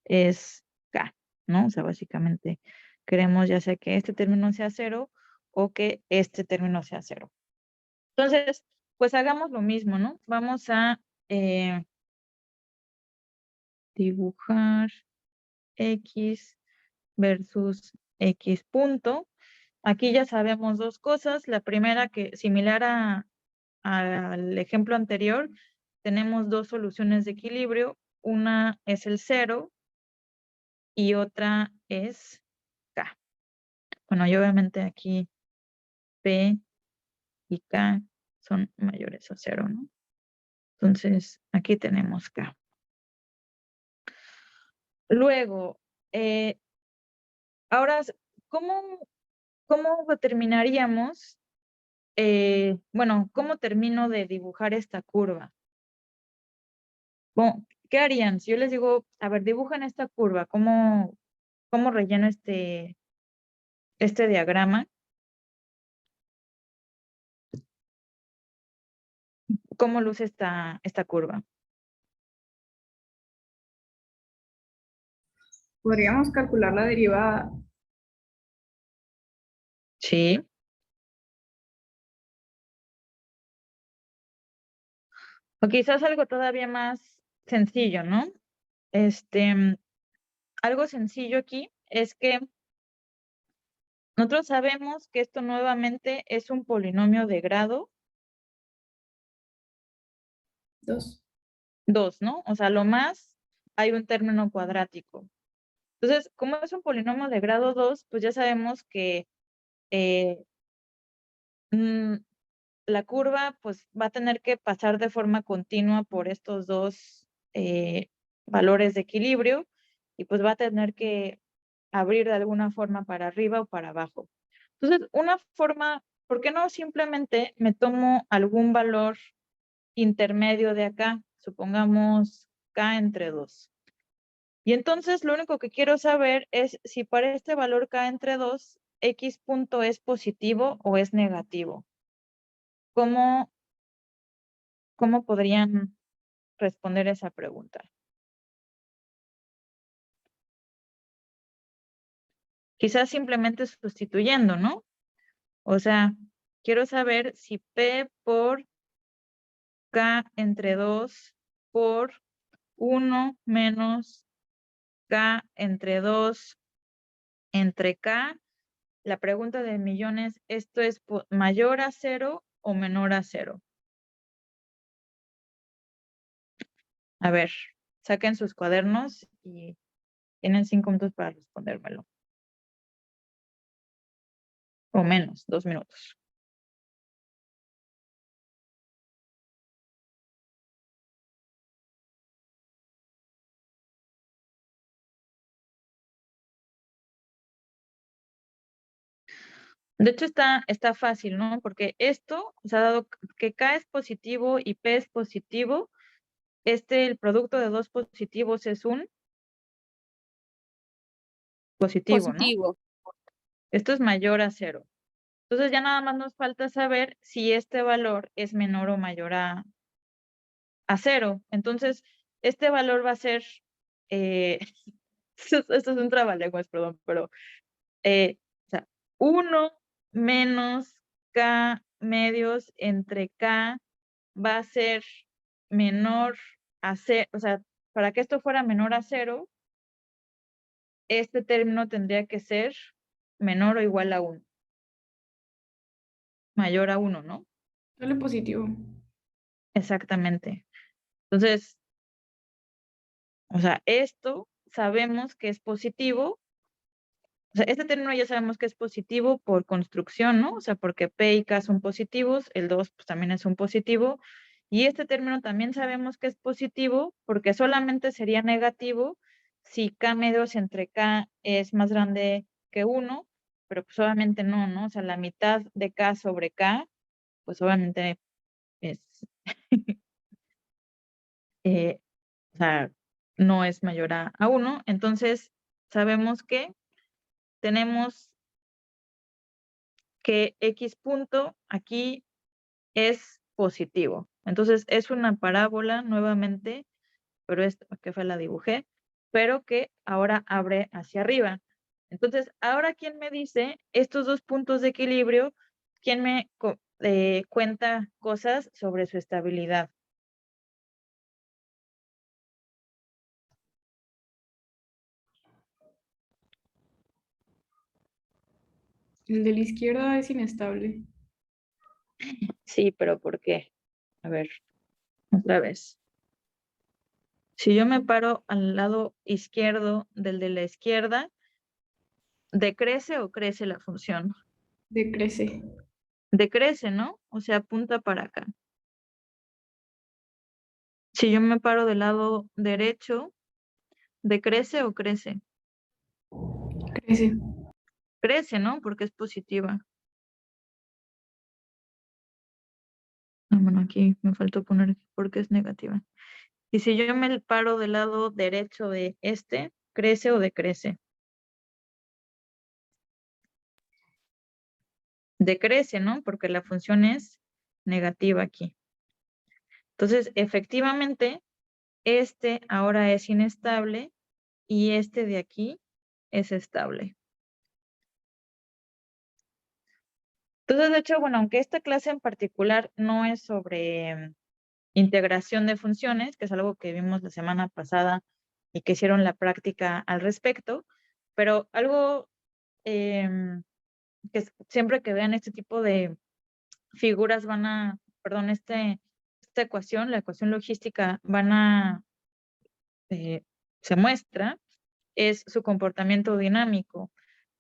es K, ¿no? O sea, básicamente queremos ya sea que este término sea 0 o que este término sea 0. Entonces, pues hagamos lo mismo, ¿no? Vamos a dibujar X versus X punto. Aquí ya sabemos dos cosas. La primera, que similar al ejemplo anterior, tenemos dos soluciones de equilibrio. Una es el 0 y otra es K. Bueno, y obviamente aquí P y K son mayores a 0, ¿no? Entonces, aquí tenemos K. Luego, ahora, ¿cómo determinaríamos, bueno, cómo termino de dibujar esta curva? ¿Qué harían? Si yo les digo, a ver, dibujan esta curva, ¿cómo relleno este diagrama? ¿Cómo luce esta curva? Podríamos calcular la derivada. Sí. O quizás algo todavía más sencillo, ¿no? Algo sencillo aquí es que nosotros sabemos que esto nuevamente es un polinomio de grado 2, ¿no? O sea, lo más hay un término cuadrático. Entonces, como es un polinomio de grado 2, pues ya sabemos que la curva pues va a tener que pasar de forma continua por estos dos valores de equilibrio y pues va a tener que abrir de alguna forma para arriba o para abajo. Entonces, una forma, ¿por qué no simplemente me tomo algún valor intermedio de acá, supongamos K entre 2. Y entonces lo único que quiero saber es si para este valor K entre 2, X punto es positivo o es negativo. ¿Cómo podrían responder esa pregunta? Quizás simplemente sustituyendo, ¿no? O sea, quiero saber si P por K entre 2 por 1 menos K entre 2 entre K. La pregunta de millones, ¿esto es mayor a 0 o menor a 0? A ver, saquen sus cuadernos y tienen 5 minutos para respondérmelo. O menos, 2 minutos. De hecho, está fácil, ¿no? Porque esto, o sea, dado que K es positivo y P es positivo, el producto de dos positivos es un positivo, ¿no? Positivo. Esto es mayor a 0. Entonces ya nada más nos falta saber si este valor es menor o mayor a 0. Entonces, este valor va a ser, esto es un trabalenguas, perdón, pero, o sea, 1 menos K medios entre K va a ser menor a 0, o sea, para que esto fuera menor a 0, este término tendría que ser menor o igual a 1. Mayor a 1, ¿no? Sale positivo. Exactamente. Entonces, o sea, esto sabemos que es positivo. O sea, este término ya sabemos que es positivo por construcción, ¿no? O sea, porque P y K son positivos, el 2 pues, también es un positivo. Y este término también sabemos que es positivo porque solamente sería negativo si K medios entre K es más grande que 1, pero pues obviamente no, ¿no? O sea, la mitad de K sobre K, pues obviamente es, o sea, no es mayor a 1. Entonces, sabemos que tenemos que X punto aquí es positivo. Entonces, es una parábola nuevamente, pero que fue la dibujé, pero que ahora abre hacia arriba. Entonces, ahora, ¿quién me dice estos dos puntos de equilibrio? ¿Quién me cuenta cosas sobre su estabilidad? El de la izquierda es inestable. Sí, pero ¿por qué? A ver, otra vez. Si yo me paro al lado izquierdo del de la izquierda, ¿decrece o crece la función? Decrece. Decrece, ¿no? O sea, apunta para acá. Si yo me paro del lado derecho, ¿decrece o crece? Crece. Crece, ¿no? Porque es positiva. Ah, bueno, aquí me faltó poner porque es negativa. Y si yo me paro del lado derecho de ¿crece o decrece? Decrece, ¿no? Porque la función es negativa aquí. Entonces, efectivamente, ahora es inestable y este de aquí es estable. Entonces, de hecho, bueno, aunque esta clase en particular no es sobre integración de funciones, que es algo que vimos la semana pasada y que hicieron la práctica al respecto, pero algo que siempre que vean este tipo de figuras perdón, esta ecuación, la ecuación logística, se muestra, es su comportamiento dinámico.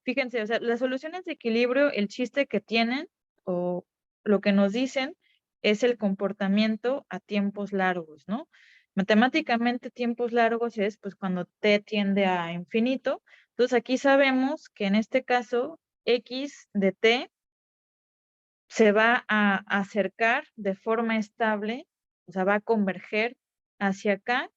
Fíjense, o sea, las soluciones de equilibrio, el chiste que tienen o lo que nos dicen es el comportamiento a tiempos largos, ¿no? Matemáticamente tiempos largos es pues cuando t tiende a infinito. Entonces aquí sabemos que en este caso x de t se va a acercar de forma estable o sea, va a converger hacia acá,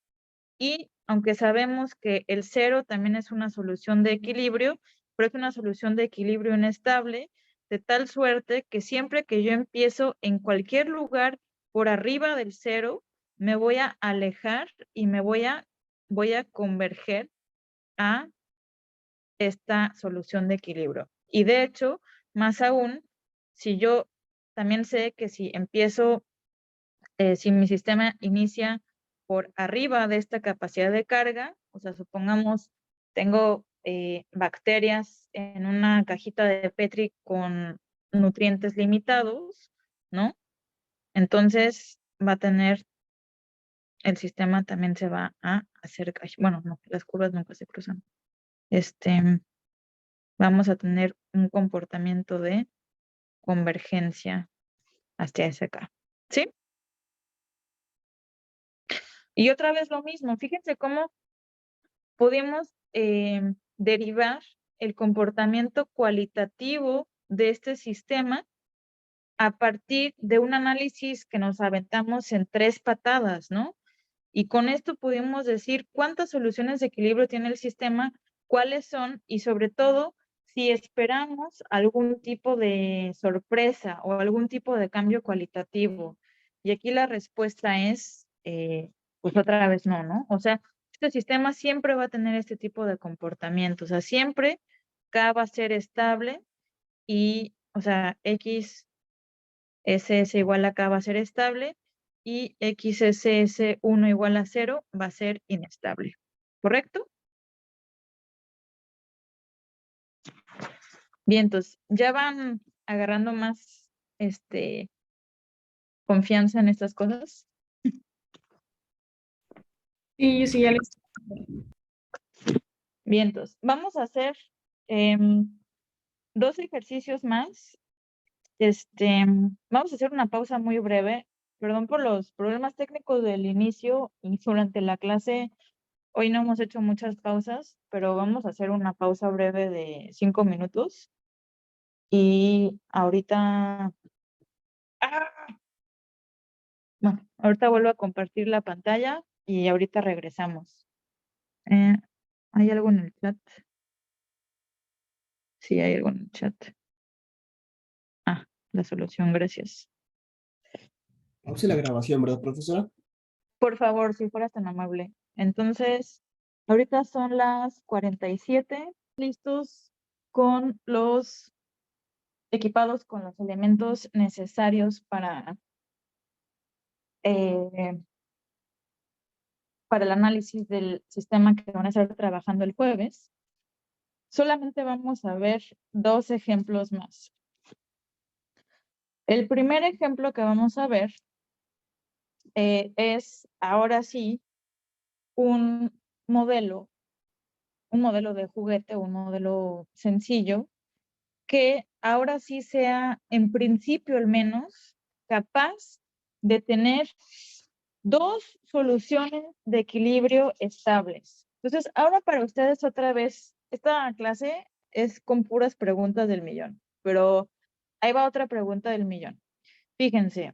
y aunque sabemos que el 0 también es una solución de equilibrio, pero es una solución de equilibrio inestable, de tal suerte que siempre que yo empiezo en cualquier lugar por arriba del 0, me voy a alejar y voy a converger a esta solución de equilibrio. Y de hecho, más aún, si yo también sé que si empiezo, si mi sistema inicia por arriba de esta capacidad de carga, o sea, supongamos tengo bacterias en una cajita de Petri con nutrientes limitados, ¿no? Entonces va a tener, el sistema también se va a acercar, bueno, no, las curvas nunca se cruzan. Vamos a tener un comportamiento de convergencia hacia ese acá, ¿sí? Y otra vez lo mismo, fíjense cómo pudimos derivar el comportamiento cualitativo de este sistema a partir de un análisis que nos aventamos en 3 patadas, ¿no? Y con esto pudimos decir cuántas soluciones de equilibrio tiene el sistema, cuáles son, y sobre todo, si esperamos algún tipo de sorpresa o algún tipo de cambio cualitativo. Y aquí la respuesta es, pues otra vez no. O sea, este sistema siempre va a tener este tipo de comportamiento. O sea, siempre K va a ser estable y, o sea, XSS igual a K va a ser estable y XSS1 igual a 0 va a ser inestable. ¿Correcto? Bien, entonces ya van agarrando más confianza en estas cosas. Sí, yo sí ya les... Bien, entonces vamos a hacer 2 ejercicios más. Vamos a hacer una pausa muy breve. Perdón por los problemas técnicos del inicio y durante la clase. Hoy no hemos hecho muchas pausas, pero vamos a hacer una pausa breve de 5 minutos. Y ahorita... Bueno, ahorita vuelvo a compartir la pantalla y ahorita regresamos. ¿Hay algo en el chat? Sí, hay algo en el chat. La solución, gracias. Pause la grabación, ¿verdad, profesora? Por favor, si fueras tan amable. Entonces, ahorita son las 47, listos con los equipados con los elementos necesarios para el análisis del sistema que van a estar trabajando el jueves. Solamente vamos a ver 2 ejemplos más. El primer ejemplo que vamos a ver es, ahora sí, un modelo de juguete, un modelo sencillo, que ahora sí sea, en principio al menos, capaz de tener 2 soluciones de equilibrio estables. Entonces, ahora para ustedes otra vez, esta clase es con puras preguntas del millón, pero ahí va otra pregunta del millón. Fíjense,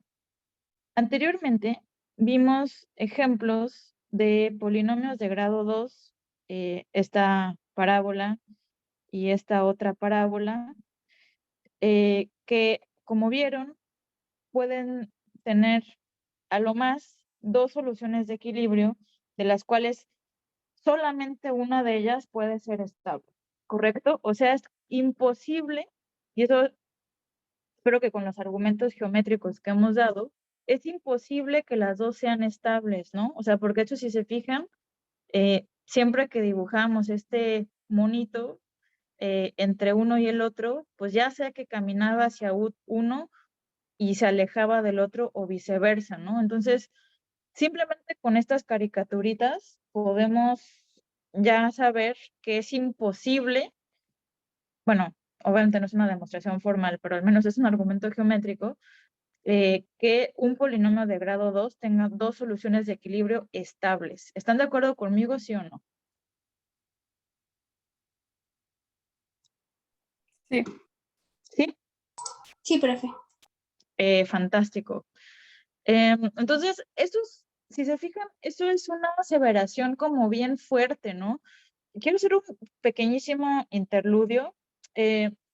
anteriormente vimos ejemplos de polinomios de grado 2, esta parábola y esta otra parábola, que como vieron pueden tener a lo más 2 soluciones de equilibrio, de las cuales solamente una de ellas puede ser estable, ¿correcto? O sea, es imposible, y eso espero que con los argumentos geométricos que hemos dado, es imposible que las 2 sean estables, ¿no? O sea, porque de hecho, si se fijan, siempre que dibujamos este monito entre uno y el otro, pues ya sea que caminaba hacia uno y se alejaba del otro o viceversa, ¿no? Entonces, simplemente con estas caricaturitas podemos ya saber que es imposible, bueno, obviamente no es una demostración formal, pero al menos es un argumento geométrico, que un polinomio de grado 2 tenga 2 soluciones de equilibrio estables. ¿Están de acuerdo conmigo, sí o no? Sí. ¿Sí? Sí, profe. Fantástico. Entonces, si se fijan, esto es una aseveración como bien fuerte, ¿no? Quiero hacer un pequeñísimo interludio.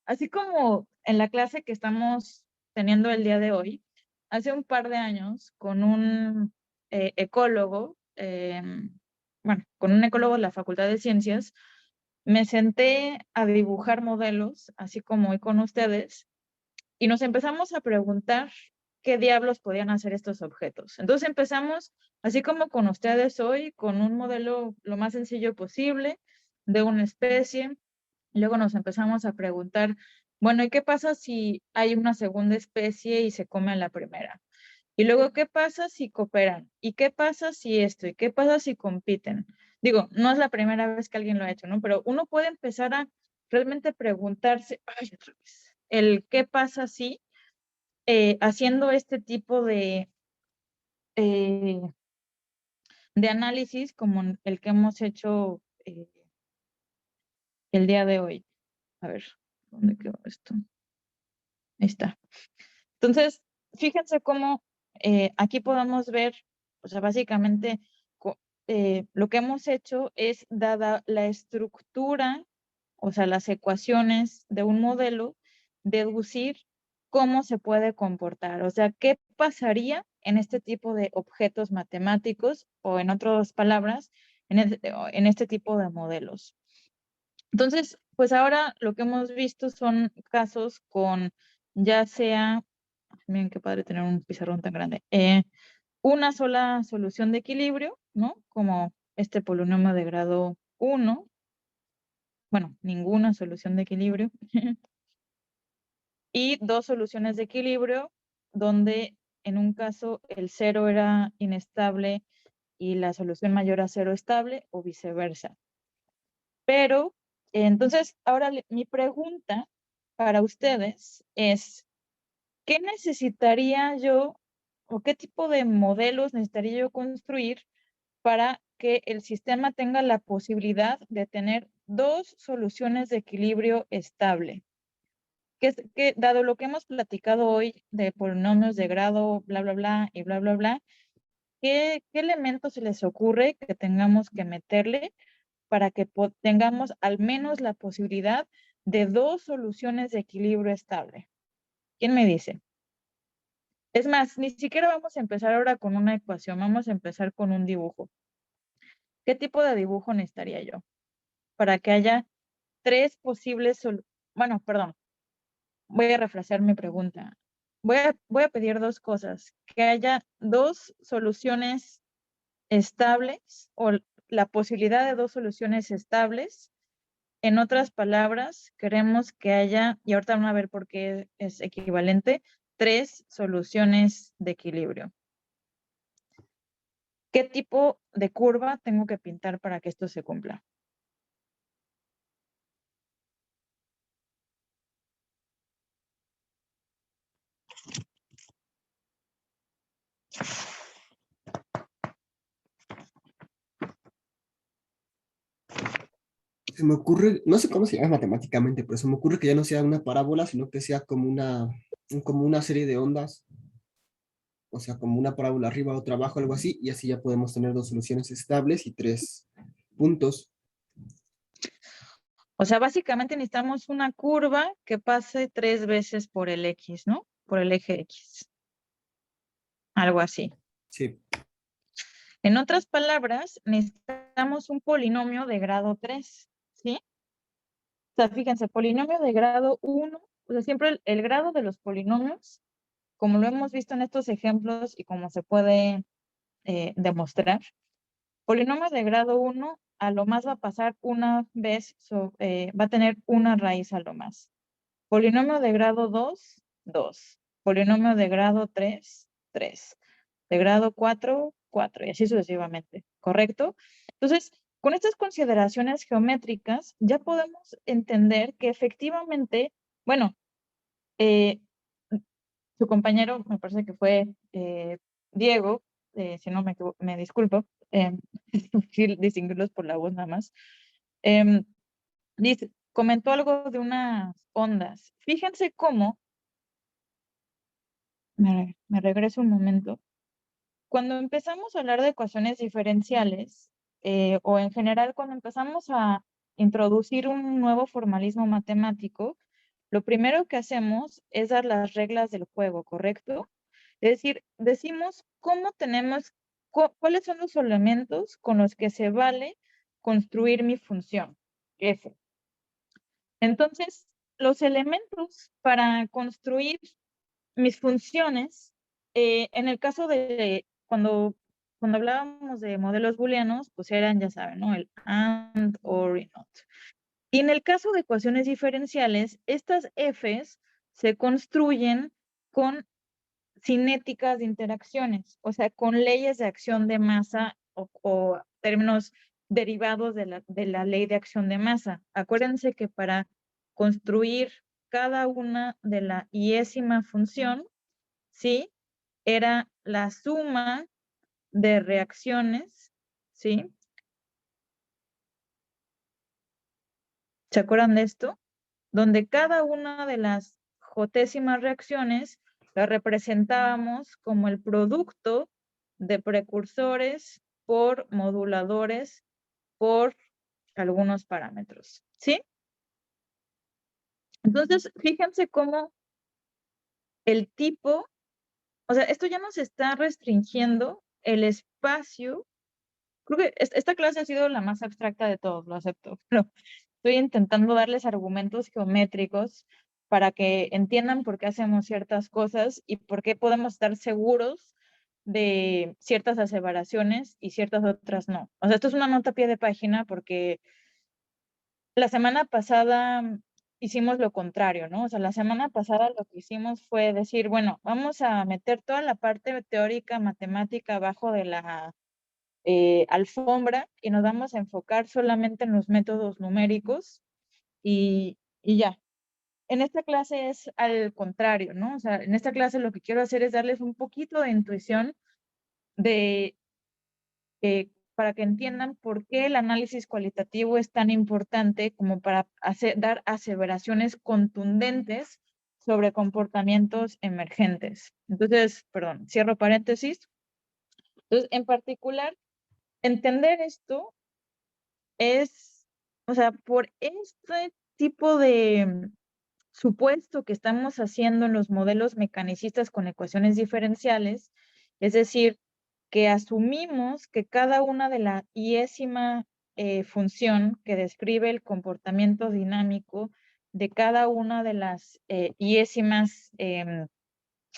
Así como en la clase que estamos teniendo el día de hoy, hace un par de años, con un ecólogo, bueno, con un ecólogo de la Facultad de Ciencias, me senté a dibujar modelos, así como hoy con ustedes, y nos empezamos a preguntar qué diablos podían hacer estos objetos. Entonces empezamos, así como con ustedes hoy, con un modelo lo más sencillo posible de una especie. Luego nos empezamos a preguntar, bueno, ¿y qué pasa si hay una segunda especie y se come a la primera? Y luego, ¿qué pasa si cooperan? ¿Y qué pasa si esto? ¿Y qué pasa si compiten? Digo, no es la primera vez que alguien lo ha hecho, ¿no? Pero uno puede empezar a realmente preguntarse, ay, otra vez, el qué pasa si haciendo este tipo eh, de análisis como el que hemos hecho el día de hoy. A ver, ¿dónde quedó esto? Ahí está. Entonces, fíjense cómo aquí podemos ver, o sea, básicamente lo que hemos hecho es, dada la estructura, o sea, las ecuaciones de un modelo, deducir cómo se puede comportar, o sea, qué pasaría en este tipo de objetos matemáticos o en otras palabras, en este tipo de modelos. Entonces, pues ahora lo que hemos visto son casos con ya sea, miren qué padre tener un pizarrón tan grande, una sola solución de equilibrio, ¿no? Como este polinomio de grado 1, bueno, ninguna solución de equilibrio, y dos soluciones de equilibrio donde en un caso el cero era inestable y la solución mayor a cero estable o viceversa. Pero, entonces, ahora mi pregunta para ustedes es, ¿qué necesitaría yo o qué tipo de modelos necesitaría yo construir para que el sistema tenga la posibilidad de tener dos soluciones de equilibrio estable? Que dado lo que hemos platicado hoy de polinomios de grado, bla, bla, bla, y bla, bla, bla, ¿qué elementos se les ocurre que tengamos que meterle para que tengamos al menos la posibilidad de dos soluciones de equilibrio estable? ¿Quién me dice? Es más, ni siquiera vamos a empezar ahora con una ecuación, vamos a empezar con un dibujo. ¿Qué tipo de dibujo necesitaría yo? Para que haya tres posibles bueno, perdón, voy a refrasear mi pregunta. Voy a pedir dos cosas, que haya dos soluciones estables o la posibilidad de dos soluciones estables. En otras palabras, queremos que haya, y ahorita van a ver por qué es equivalente, tres soluciones de equilibrio. ¿Qué tipo de curva tengo que pintar para que esto se cumpla? Se me ocurre, no sé cómo se llama matemáticamente, pero se me ocurre que ya no sea una parábola, sino que sea como una serie de ondas, o sea, como una parábola arriba, otra abajo, algo así, y así ya podemos tener dos soluciones estables y tres puntos. O sea, básicamente necesitamos una curva que pase 3 veces por el X, ¿no? Por el eje X. Algo así. Sí. En otras palabras, necesitamos un polinomio de grado 3, ¿sí? O sea, fíjense, polinomio de grado 1, o sea, siempre el grado de los polinomios, como lo hemos visto en estos ejemplos y como se puede demostrar, polinomio de grado 1 a lo más va a pasar una vez, va a tener una raíz a lo más. Polinomio de grado 2, 2. Polinomio de grado 3, 3. De grado 4, 4. Y así sucesivamente. ¿Correcto? Entonces, con estas consideraciones geométricas, ya podemos entender que efectivamente, bueno, su compañero, me parece que fue Diego, si no me disculpo, distinguirlos por la voz nada más, comentó algo de unas ondas. Fíjense cómo, me regreso un momento, Cuando empezamos a hablar de ecuaciones diferenciales, o en general cuando empezamos a introducir un nuevo formalismo matemático, lo primero que hacemos es dar las reglas del juego, ¿correcto? Es decir, decimos cómo tenemos, cuáles son los elementos con los que se vale construir mi función, F. Entonces, los elementos para construir mis funciones, en el caso de cuando hablábamos de modelos booleanos, pues eran, ya saben, ¿no? El AND, OR y NOT. Y en el caso de ecuaciones diferenciales, estas Fs se construyen con cinéticas de interacciones, o sea, con leyes de acción de masa o términos derivados de la ley de acción de masa. Acuérdense que para construir cada una de la iésima función, ¿sí? Era la suma de reacciones, ¿sí? ¿Se acuerdan de esto? Donde cada una de las jotésimas reacciones la representábamos como el producto de precursores por moduladores por algunos parámetros, ¿sí? Entonces, fíjense cómo el tipo, o sea, esto ya nos está restringiendo el espacio. Creo que esta clase ha sido la más abstracta de todos, lo acepto, pero estoy intentando darles argumentos geométricos para que entiendan por qué hacemos ciertas cosas y por qué podemos estar seguros de ciertas aseveraciones y ciertas otras no. O sea, esto es una nota a pie de página porque la semana pasada hicimos lo contrario, ¿no? O sea, la semana pasada lo que hicimos fue decir, bueno, vamos a meter toda la parte teórica, matemática abajo de la alfombra y nos vamos a enfocar solamente en los métodos numéricos y ya. En esta clase es al contrario, ¿no? O sea, en esta clase lo que quiero hacer es darles un poquito de intuición de, para que entiendan por qué el análisis cualitativo es tan importante como para dar aseveraciones contundentes sobre comportamientos emergentes. Entonces, perdón, cierro paréntesis. Entonces, en particular, entender esto es, o sea, por este tipo de supuesto que estamos haciendo en los modelos mecanicistas con ecuaciones diferenciales, es decir, que asumimos que cada una de la iésima función que describe el comportamiento dinámico de cada una de las iésimas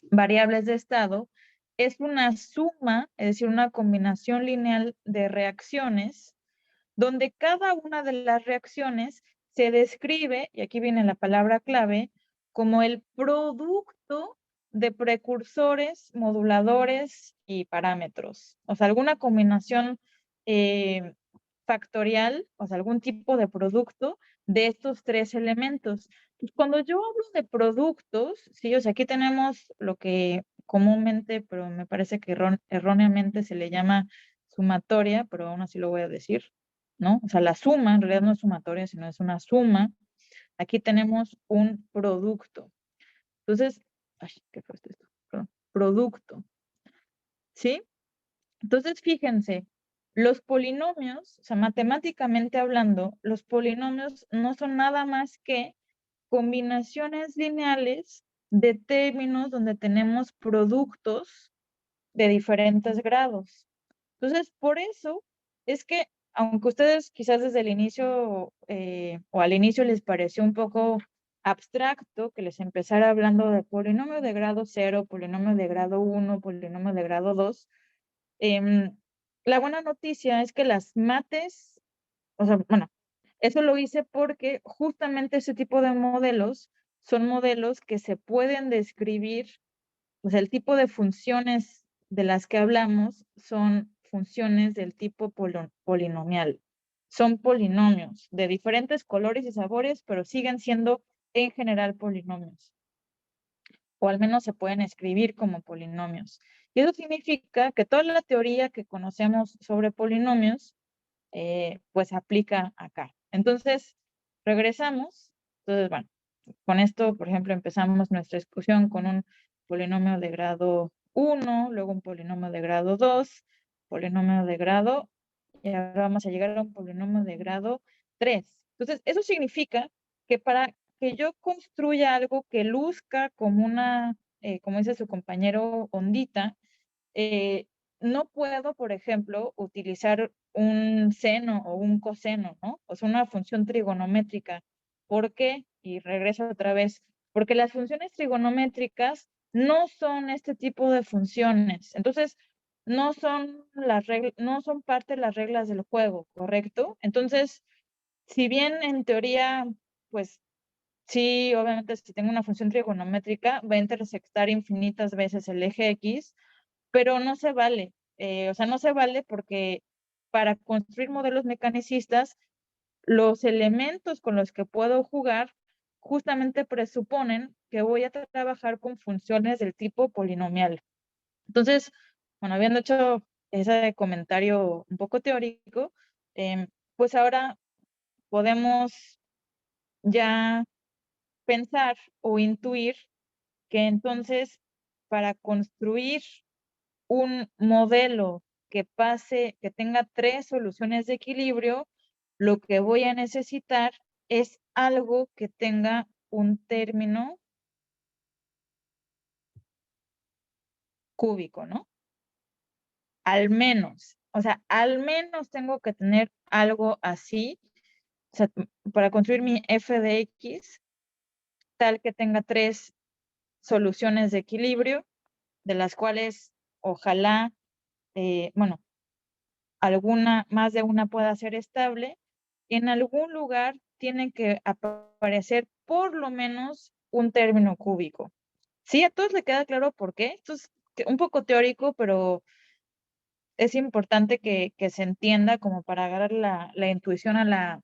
variables de estado es una suma, es decir, una combinación lineal de reacciones donde cada una de las reacciones se describe, y aquí viene la palabra clave, como el producto de precursores, moduladores y parámetros. O sea, alguna combinación factorial, o sea, algún tipo de producto de estos tres elementos. Pues cuando yo hablo de productos, sí, o sea, aquí tenemos lo que comúnmente, pero me parece que erróneamente se le llama sumatoria, pero aún así lo voy a decir, ¿no? O sea, la suma en realidad no es sumatoria, sino es una suma. Aquí tenemos un producto. Entonces, ay, ¿qué fue esto? Perdón, producto. ¿Sí? Entonces, fíjense, los polinomios, o sea, matemáticamente hablando, los polinomios no son nada más que combinaciones lineales de términos donde tenemos productos de diferentes grados. Entonces, por eso es que, aunque ustedes quizás desde el inicio o al inicio les pareció un poco abstracto que les empezara hablando de polinomio de grado 0, polinomio de grado 1, polinomio de grado 2, la buena noticia es que las mates, o sea, bueno, eso lo hice porque justamente ese tipo de modelos son modelos que se pueden describir, o sea, el tipo de funciones de las que hablamos son funciones del tipo polinomial. Son polinomios de diferentes colores y sabores, pero siguen siendo en general polinomios. O al menos se pueden escribir como polinomios. Y eso significa que toda la teoría que conocemos sobre polinomios, pues aplica acá. Entonces, regresamos. Entonces, bueno, con esto, por ejemplo, empezamos nuestra discusión con un polinomio de grado 1, luego un polinomio de grado 2, polinomio de grado, y ahora vamos a llegar a un polinomio de grado 3. Entonces, eso significa que para que yo construya algo que luzca como una, como dice su compañero, ondita, no puedo, por ejemplo, utilizar un seno o un coseno, ¿no? O sea, una función trigonométrica. ¿Por qué? Y regreso otra vez. Porque las funciones trigonométricas no son este tipo de funciones. Entonces, no son no son parte de las reglas del juego, ¿correcto? Entonces, si bien en teoría, pues sí, obviamente si tengo una función trigonométrica, va a intersectar infinitas veces el eje X, pero no se vale. O sea, no se vale porque para construir modelos mecanicistas, los elementos con los que puedo jugar justamente presuponen que voy a trabajar con funciones del tipo polinomial. Entonces, bueno, habiendo hecho ese comentario un poco teórico, pues ahora podemos ya pensar o intuir que entonces para construir un modelo que que tenga 3 soluciones de equilibrio, lo que voy a necesitar es algo que tenga un término cúbico, ¿no? Al menos, o sea, al menos tengo que tener algo así, o sea, para construir mi f de x, tal que tenga 3 soluciones de equilibrio, de las cuales ojalá, bueno, más de una pueda ser estable, en algún lugar tiene que aparecer por lo menos un término cúbico. ¿Sí? ¿A todos le queda claro por qué? Esto es un poco teórico, pero es importante que se entienda como para agarrar la intuición a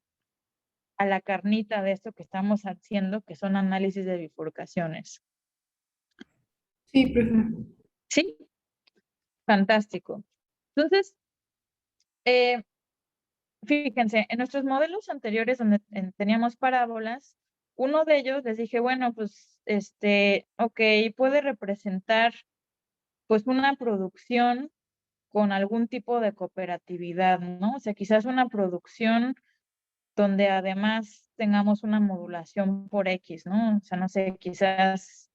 la carnita de esto que estamos haciendo, que son análisis de bifurcaciones. Sí, profe. ¿Sí? Fantástico. Entonces, fíjense, en nuestros modelos anteriores donde teníamos parábolas, uno de ellos les dije, bueno, pues, ok, puede representar pues una producción con algún tipo de cooperatividad, ¿no? O sea, quizás una producción donde además tengamos una modulación por X, ¿no? O sea, no sé, quizás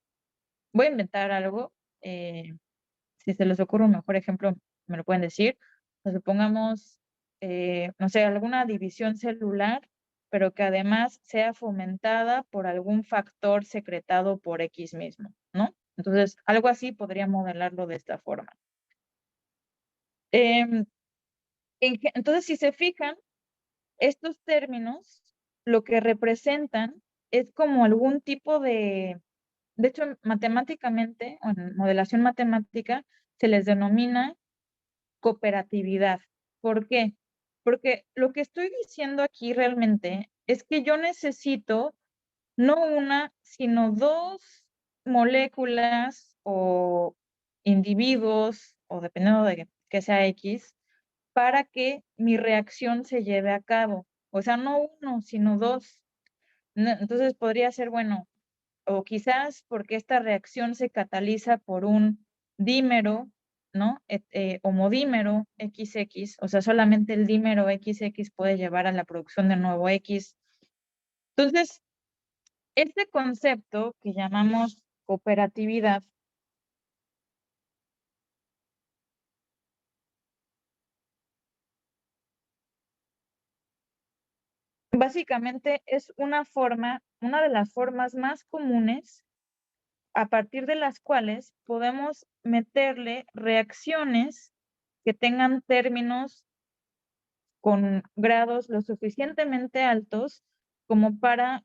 voy a inventar algo, si se les ocurre un mejor ejemplo, me lo pueden decir. O supongamos, no sé, alguna división celular, pero que además sea fomentada por algún factor secretado por X mismo, ¿no? Entonces, algo así podría modelarlo de esta forma. Entonces, si se fijan, estos términos lo que representan es como algún tipo de hecho, matemáticamente, o en modelación matemática, se les denomina cooperatividad. ¿Por qué? Porque lo que estoy diciendo aquí realmente es que yo necesito no una, sino 2 moléculas o individuos, o dependiendo de que sea X, para que mi reacción se lleve a cabo. O sea, no uno, sino 2. Entonces podría ser, bueno, o quizás porque esta reacción se cataliza por un dímero, ¿no? Homodímero XX, o sea, solamente el dímero XX puede llevar a la producción de nuevo X. Entonces, este concepto que llamamos cooperatividad básicamente es una de las formas más comunes a partir de las cuales podemos meterle reacciones que tengan términos con grados lo suficientemente altos como para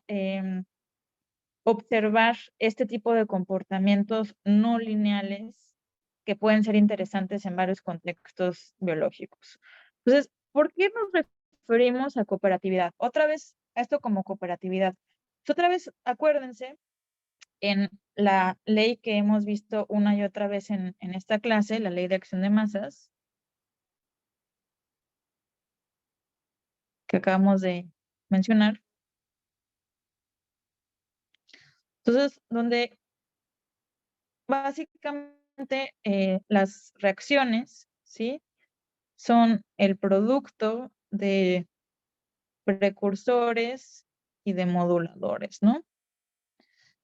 observar este tipo de comportamientos no lineales que pueden ser interesantes en varios contextos biológicos. Entonces, ¿por qué nos referimos a cooperatividad? Otra vez, a esto como cooperatividad. Otra vez, acuérdense, en la ley que hemos visto una y otra vez en esta clase, la ley de acción de masas, que acabamos de mencionar. Entonces, donde básicamente las reacciones, ¿sí? Son el producto de precursores y de moduladores, ¿no?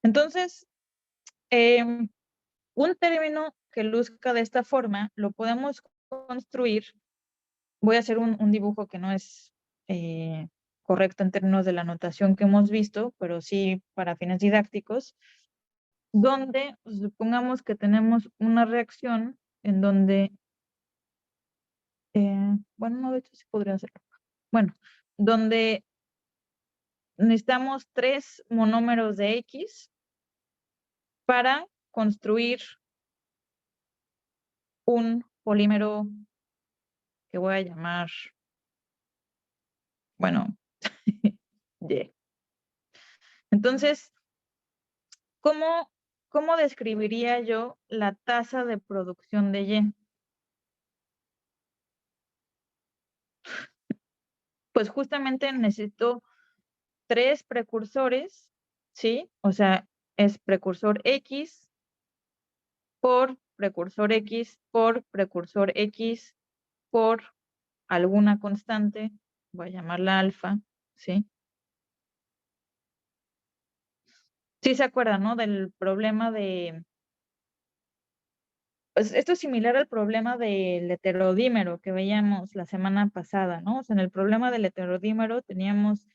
Entonces, un término que luzca de esta forma lo podemos construir. Voy a hacer un dibujo que no es correcto en términos de la notación que hemos visto, pero sí para fines didácticos, donde pues, supongamos que tenemos una reacción en donde, bueno, no, de hecho sí podría hacerlo. Bueno, donde necesitamos 3 monómeros de X para construir un polímero que voy a llamar, bueno, Y. Entonces, ¿cómo describiría yo la tasa de producción de Y? Pues justamente necesito 3 precursores, ¿sí? O sea, es precursor X por precursor X por precursor X por alguna constante, voy a llamarla alfa, ¿sí? Sí se acuerdan, ¿no? Del problema de... Pues esto es similar al problema del heterodímero que veíamos la semana pasada, ¿no? O sea, en el problema del heterodímero teníamos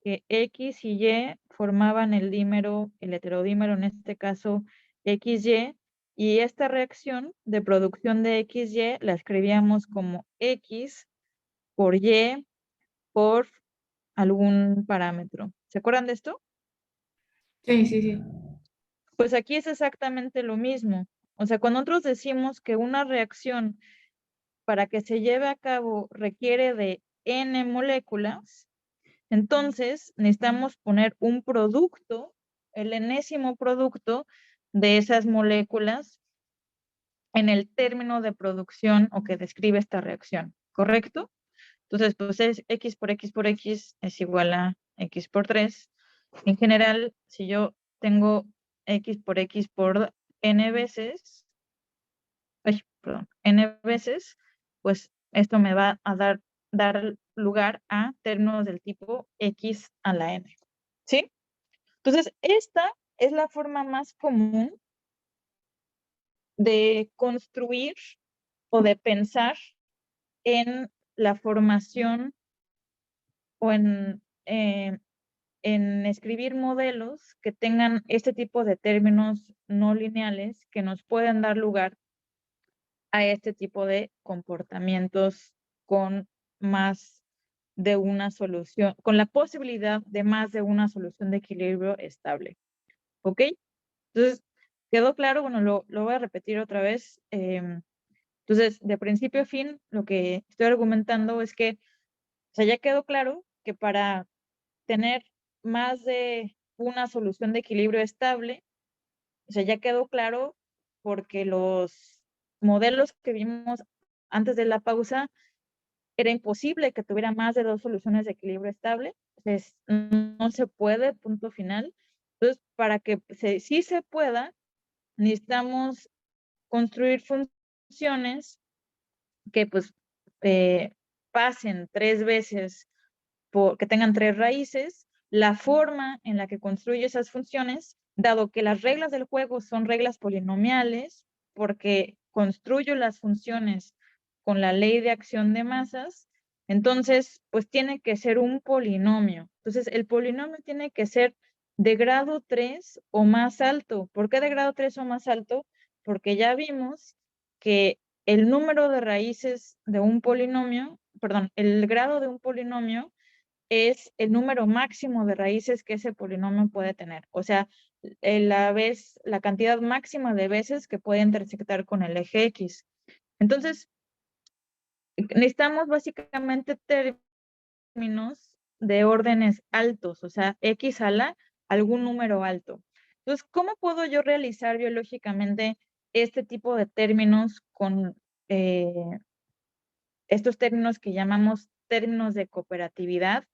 que X y Y formaban el dímero, el heterodímero, en este caso XY, y esta reacción de producción de XY la escribíamos como X por Y por algún parámetro. ¿Se acuerdan de esto? Sí, sí, sí. Pues aquí es exactamente lo mismo. O sea, cuando nosotros decimos que una reacción para que se lleve a cabo requiere de N moléculas, entonces necesitamos poner un producto, el enésimo producto de esas moléculas en el término de producción o que describe esta reacción, ¿correcto? Entonces, pues es X por X por X es igual a X por 3. En general, si yo tengo X por N veces, N veces, pues esto me va a dar lugar a términos del tipo X a la N. ¿Sí? Entonces, esta es la forma más común de construir o de pensar en la formación o en escribir modelos que tengan este tipo de términos no lineales que nos pueden dar lugar a este tipo de comportamientos con más de una solución, con la posibilidad de más de una solución de equilibrio estable. ¿Ok? Entonces, ¿quedó claro? Bueno, lo voy a repetir otra vez. Entonces, de principio a fin, lo que estoy argumentando es que, o sea, ya quedó claro que para tener más de una solución de equilibrio estable, o sea, ya quedó claro porque los modelos que vimos antes de la pausa, era imposible que tuviera más de 2 soluciones de equilibrio estable. Entonces, no se puede, punto final. Entonces, para que sí se pueda, necesitamos construir funciones que pues pasen 3 veces, que tengan 3 raíces. La forma en la que construyo esas funciones, dado que las reglas del juego son reglas polinomiales, porque construyo las funciones con la ley de acción de masas, entonces pues tiene que ser un polinomio. Entonces el polinomio tiene que ser de grado 3 o más alto. ¿Por qué de grado 3 o más alto? Porque ya vimos que el número de raíces de un polinomio, perdón, el grado de un polinomio es el número máximo de raíces que ese polinomio puede tener. O sea, la cantidad máxima de veces que puede intersectar con el eje X. Entonces, necesitamos básicamente términos de órdenes altos, o sea, X a la algún número alto. Entonces, ¿cómo puedo yo realizar biológicamente este tipo de términos con estos términos que llamamos términos de cooperatividad?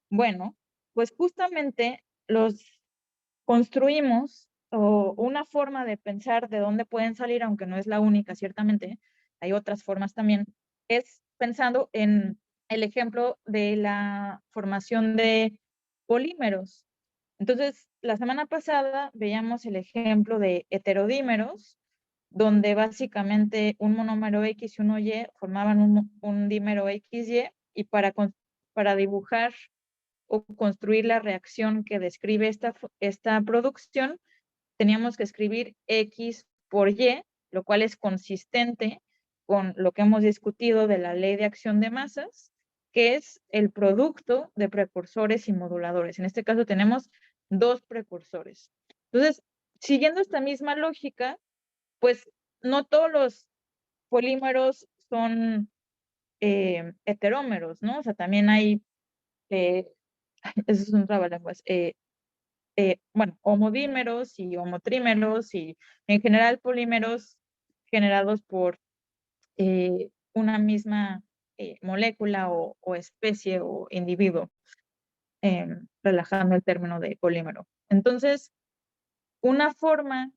Bueno, pues justamente los construimos o una forma de pensar de dónde pueden salir, aunque no es la única, ciertamente, hay otras formas también, es pensando en el ejemplo de la formación de polímeros. Entonces, la semana pasada veíamos el ejemplo de heterodímeros, donde básicamente un monómero X y uno Y formaban un dímero XY, y para dibujar o construir la reacción que describe esta producción, teníamos que escribir X por Y, lo cual es consistente con lo que hemos discutido de la ley de acción de masas, que es el producto de precursores y moduladores. En este caso tenemos dos precursores. Entonces, siguiendo esta misma lógica, pues no todos los polímeros son heterómeros, ¿no? O sea, también hay, eso es un trabalenguas, bueno, homodímeros y homotrímeros y en general polímeros generados por una misma molécula o especie o individuo, relajando el término de polímero. Entonces, una forma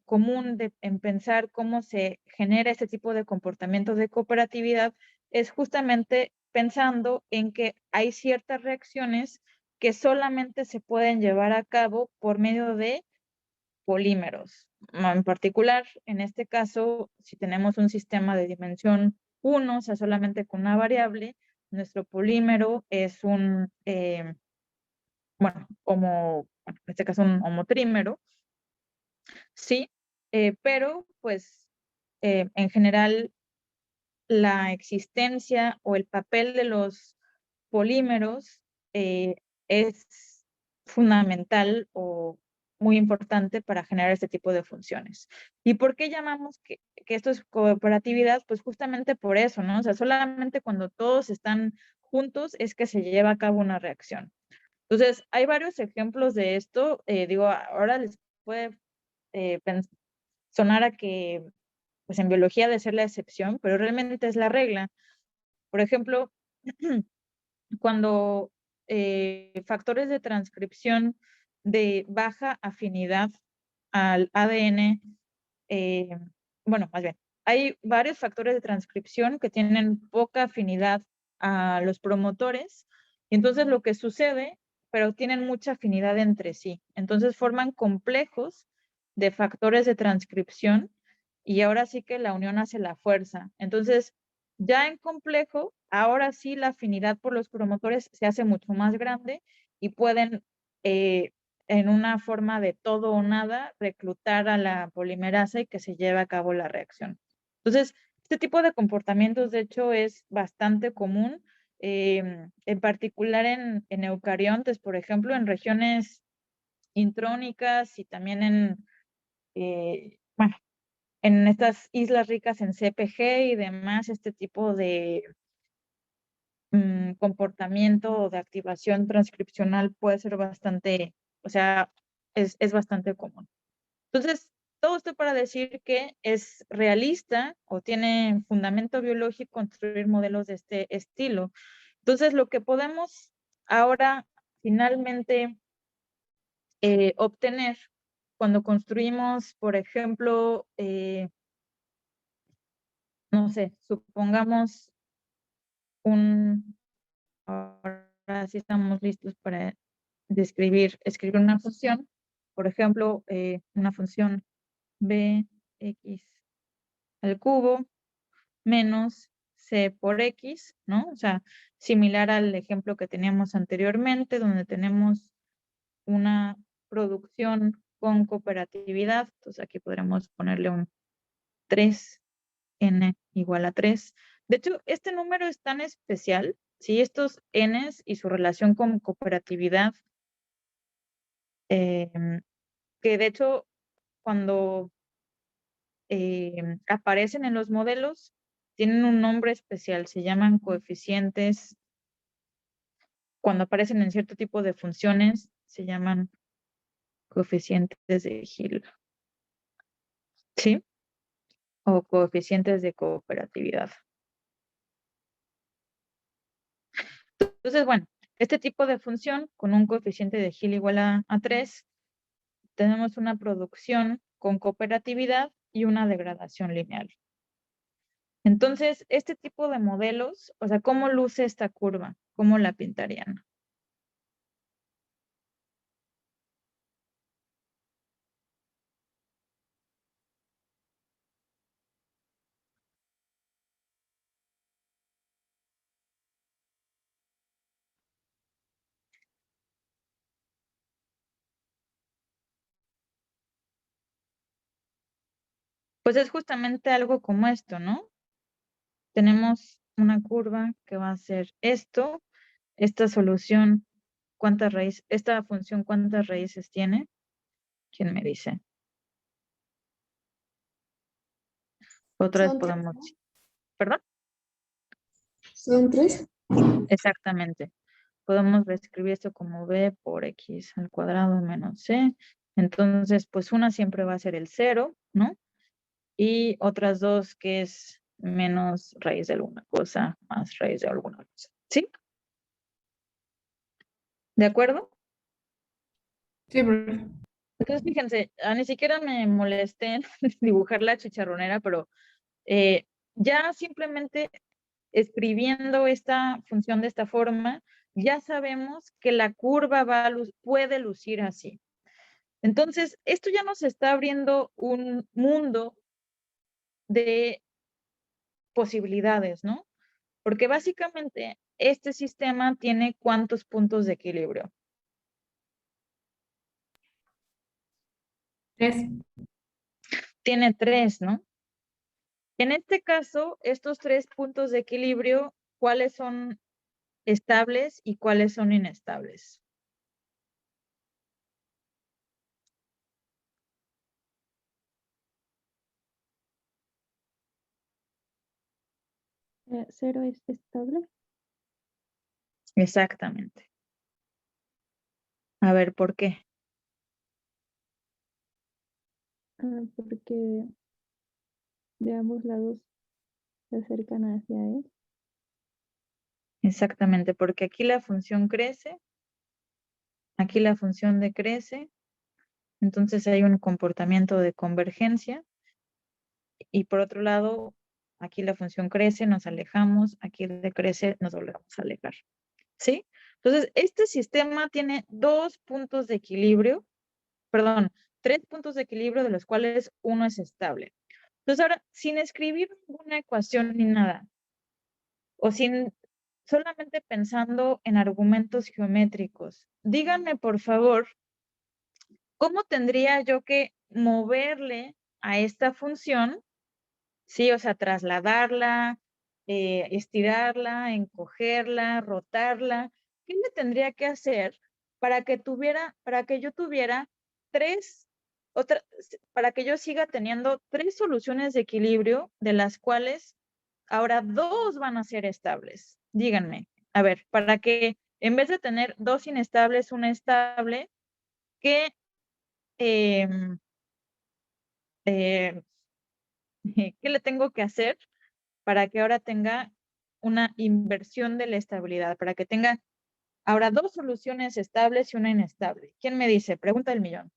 común en pensar cómo se genera este tipo de comportamientos de cooperatividad es justamente pensando en que hay ciertas reacciones que solamente se pueden llevar a cabo por medio de polímeros. En particular, en este caso, si tenemos un sistema de dimensión 1, o sea, solamente con una variable, nuestro polímero es bueno, en este caso un homotrímero, sí, pero pues en general la existencia o el papel de los polímeros es fundamental o muy importante para generar este tipo de funciones. ¿Y por qué llamamos que esto es cooperatividad? Pues justamente por eso, ¿no? O sea, solamente cuando todos están juntos es que se lleva a cabo una reacción. Entonces, hay varios ejemplos de esto. Digo, ahora les puede sonar a que pues en biología debe ser la excepción, pero realmente es la regla. Por ejemplo, cuando factores de transcripción de baja afinidad al ADN, eh, bueno, más bien, hay varios factores de transcripción que tienen poca afinidad a los promotores, y entonces lo que sucede, pero tienen mucha afinidad entre sí, entonces forman complejos de factores de transcripción, y ahora sí que la unión hace la fuerza. Entonces, ya en complejo, ahora sí la afinidad por los promotores se hace mucho más grande y pueden, en una forma de todo o nada, reclutar a la polimerasa y que se lleve a cabo la reacción. Entonces, este tipo de comportamientos, de hecho, es bastante común, en particular en eucariontes, por ejemplo, en regiones intrónicas y también bueno, en estas islas ricas en CPG y demás, este tipo de comportamiento o de activación transcripcional puede ser bastante, o sea, es bastante común. Entonces, todo esto para decir que es realista o tiene fundamento biológico construir modelos de este estilo. Entonces, lo que podemos ahora finalmente obtener cuando construimos, por ejemplo, no sé, supongamos ahora sí estamos listos para escribir una función, por ejemplo, una función bx al cubo menos c por x, ¿no? O sea, similar al ejemplo que teníamos anteriormente, donde tenemos una producción con cooperatividad. Entonces aquí podremos ponerle un 3n igual a 3. De hecho, este número es tan especial, ¿sí? Estos n's y su relación con cooperatividad, que de hecho cuando aparecen en los modelos, tienen un nombre especial, se llaman coeficientes. Cuando aparecen en cierto tipo de funciones, se llaman coeficientes de Hill, ¿sí? O coeficientes de cooperatividad. Entonces, bueno, este tipo de función con un coeficiente de Hill igual a 3 tenemos una producción con cooperatividad y una degradación lineal. Entonces, este tipo de modelos, o sea, ¿cómo luce esta curva? ¿Cómo la pintarían? Pues es justamente algo como esto, ¿no? Tenemos una curva que va a ser esto, esta solución, esta función, ¿cuántas raíces tiene? ¿Quién me dice? Otra vez Son tres, podemos, ¿no? ¿perdón? Son 3. Exactamente. Podemos reescribir esto como b por x al cuadrado menos c. Entonces, pues una siempre va a ser el 0, ¿no? Y otras dos que es menos raíz de alguna cosa más raíz de alguna cosa. ¿Sí? ¿De acuerdo? Sí, profe. Entonces, fíjense, ni siquiera me molesté en dibujar la chicharronera, pero ya simplemente escribiendo esta función de esta forma, ya sabemos que la curva puede lucir así. Entonces, esto ya nos está abriendo un mundo de posibilidades, ¿no? Porque básicamente este sistema tiene ¿cuántos puntos de equilibrio? 3. Tiene 3, ¿no? En este caso, estos 3 puntos de equilibrio, ¿cuáles son estables y cuáles son inestables? ¿Cero es estable? Exactamente. A ver, ¿por qué? Porque de ambos lados se acercan hacia él. Exactamente, porque aquí la función crece, aquí la función decrece, entonces hay un comportamiento de convergencia y por otro lado, aquí la función crece, nos alejamos, aquí decrece, nos volvemos a alejar. ¿Sí? Entonces, este sistema tiene 2 puntos de equilibrio, perdón, 3 puntos de equilibrio de los cuales uno es estable. Entonces, ahora, sin escribir ninguna ecuación ni nada, o solamente pensando en argumentos geométricos, díganme, por favor, ¿cómo tendría yo que moverle a esta función? Sí, o sea, trasladarla, estirarla, encogerla, rotarla. ¿Qué le tendría que hacer para que yo tuviera para que yo siga teniendo 3 soluciones de equilibrio, de las cuales ahora 2 van a ser estables? Díganme, a ver, para que en vez de tener 2 inestables, una estable, ¿qué, em, eh, ¿qué le tengo que hacer para que ahora tenga una inversión de la estabilidad, para que tenga ahora 2 soluciones estables y una inestable? ¿Quién me dice? Pregunta del millón.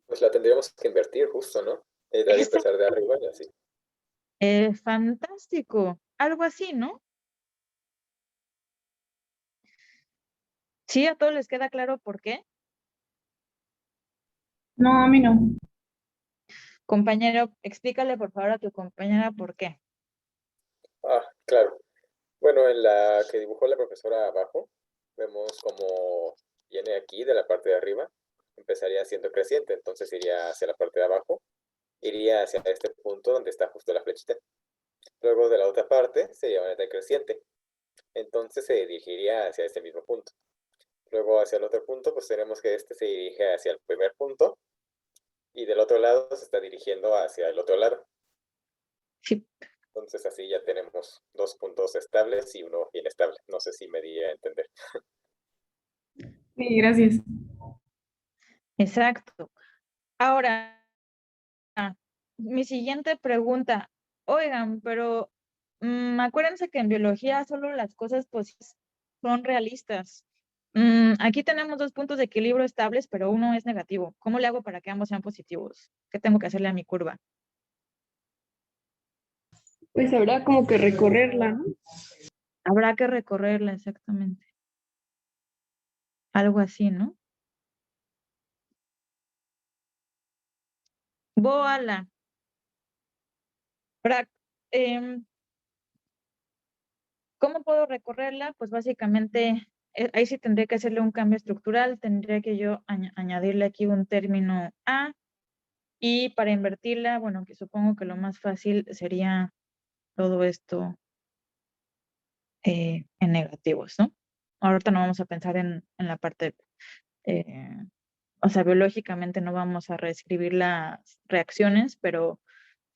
Pues la tendríamos que invertir justo, ¿no? De ahí empezar de arriba y así. Fantástico. Algo así, ¿no? ¿Sí? ¿A todos les queda claro por qué? No, a mí no. Compañero, explícale por favor a tu compañera por qué. Ah, claro. Bueno, en la que dibujó la profesora abajo, vemos como viene aquí de la parte de arriba, empezaría siendo creciente, entonces iría hacia la parte de abajo, iría hacia este punto donde está justo la flechita. Luego de la otra parte sería una decreciente, entonces se dirigiría hacia este mismo punto. Luego hacia el otro punto, pues tenemos que este se dirige hacia el primer punto y del otro lado se está dirigiendo hacia el otro lado. Sí. Entonces así ya tenemos 2 puntos estables y uno inestable. No sé si me di a entender. Sí, gracias. Exacto. Ahora, mi siguiente pregunta. Oigan, pero acuérdense que en biología solo las cosas posibles son realistas. Aquí tenemos 2 puntos de equilibrio estables, pero uno es negativo. ¿Cómo le hago para que ambos sean positivos? ¿Qué tengo que hacerle a mi curva? Pues habrá como que recorrerla, ¿no? Habrá que recorrerla exactamente. Algo así, ¿no? Boala. ¿Cómo puedo recorrerla? Pues básicamente, ahí sí tendría que hacerle un cambio estructural, tendría que yo añadirle aquí un término A, y para invertirla, bueno, que supongo que lo más fácil sería todo esto en negativos, ¿no? Ahorita no vamos a pensar en la parte, eh, o sea, biológicamente no vamos a reescribir las reacciones, pero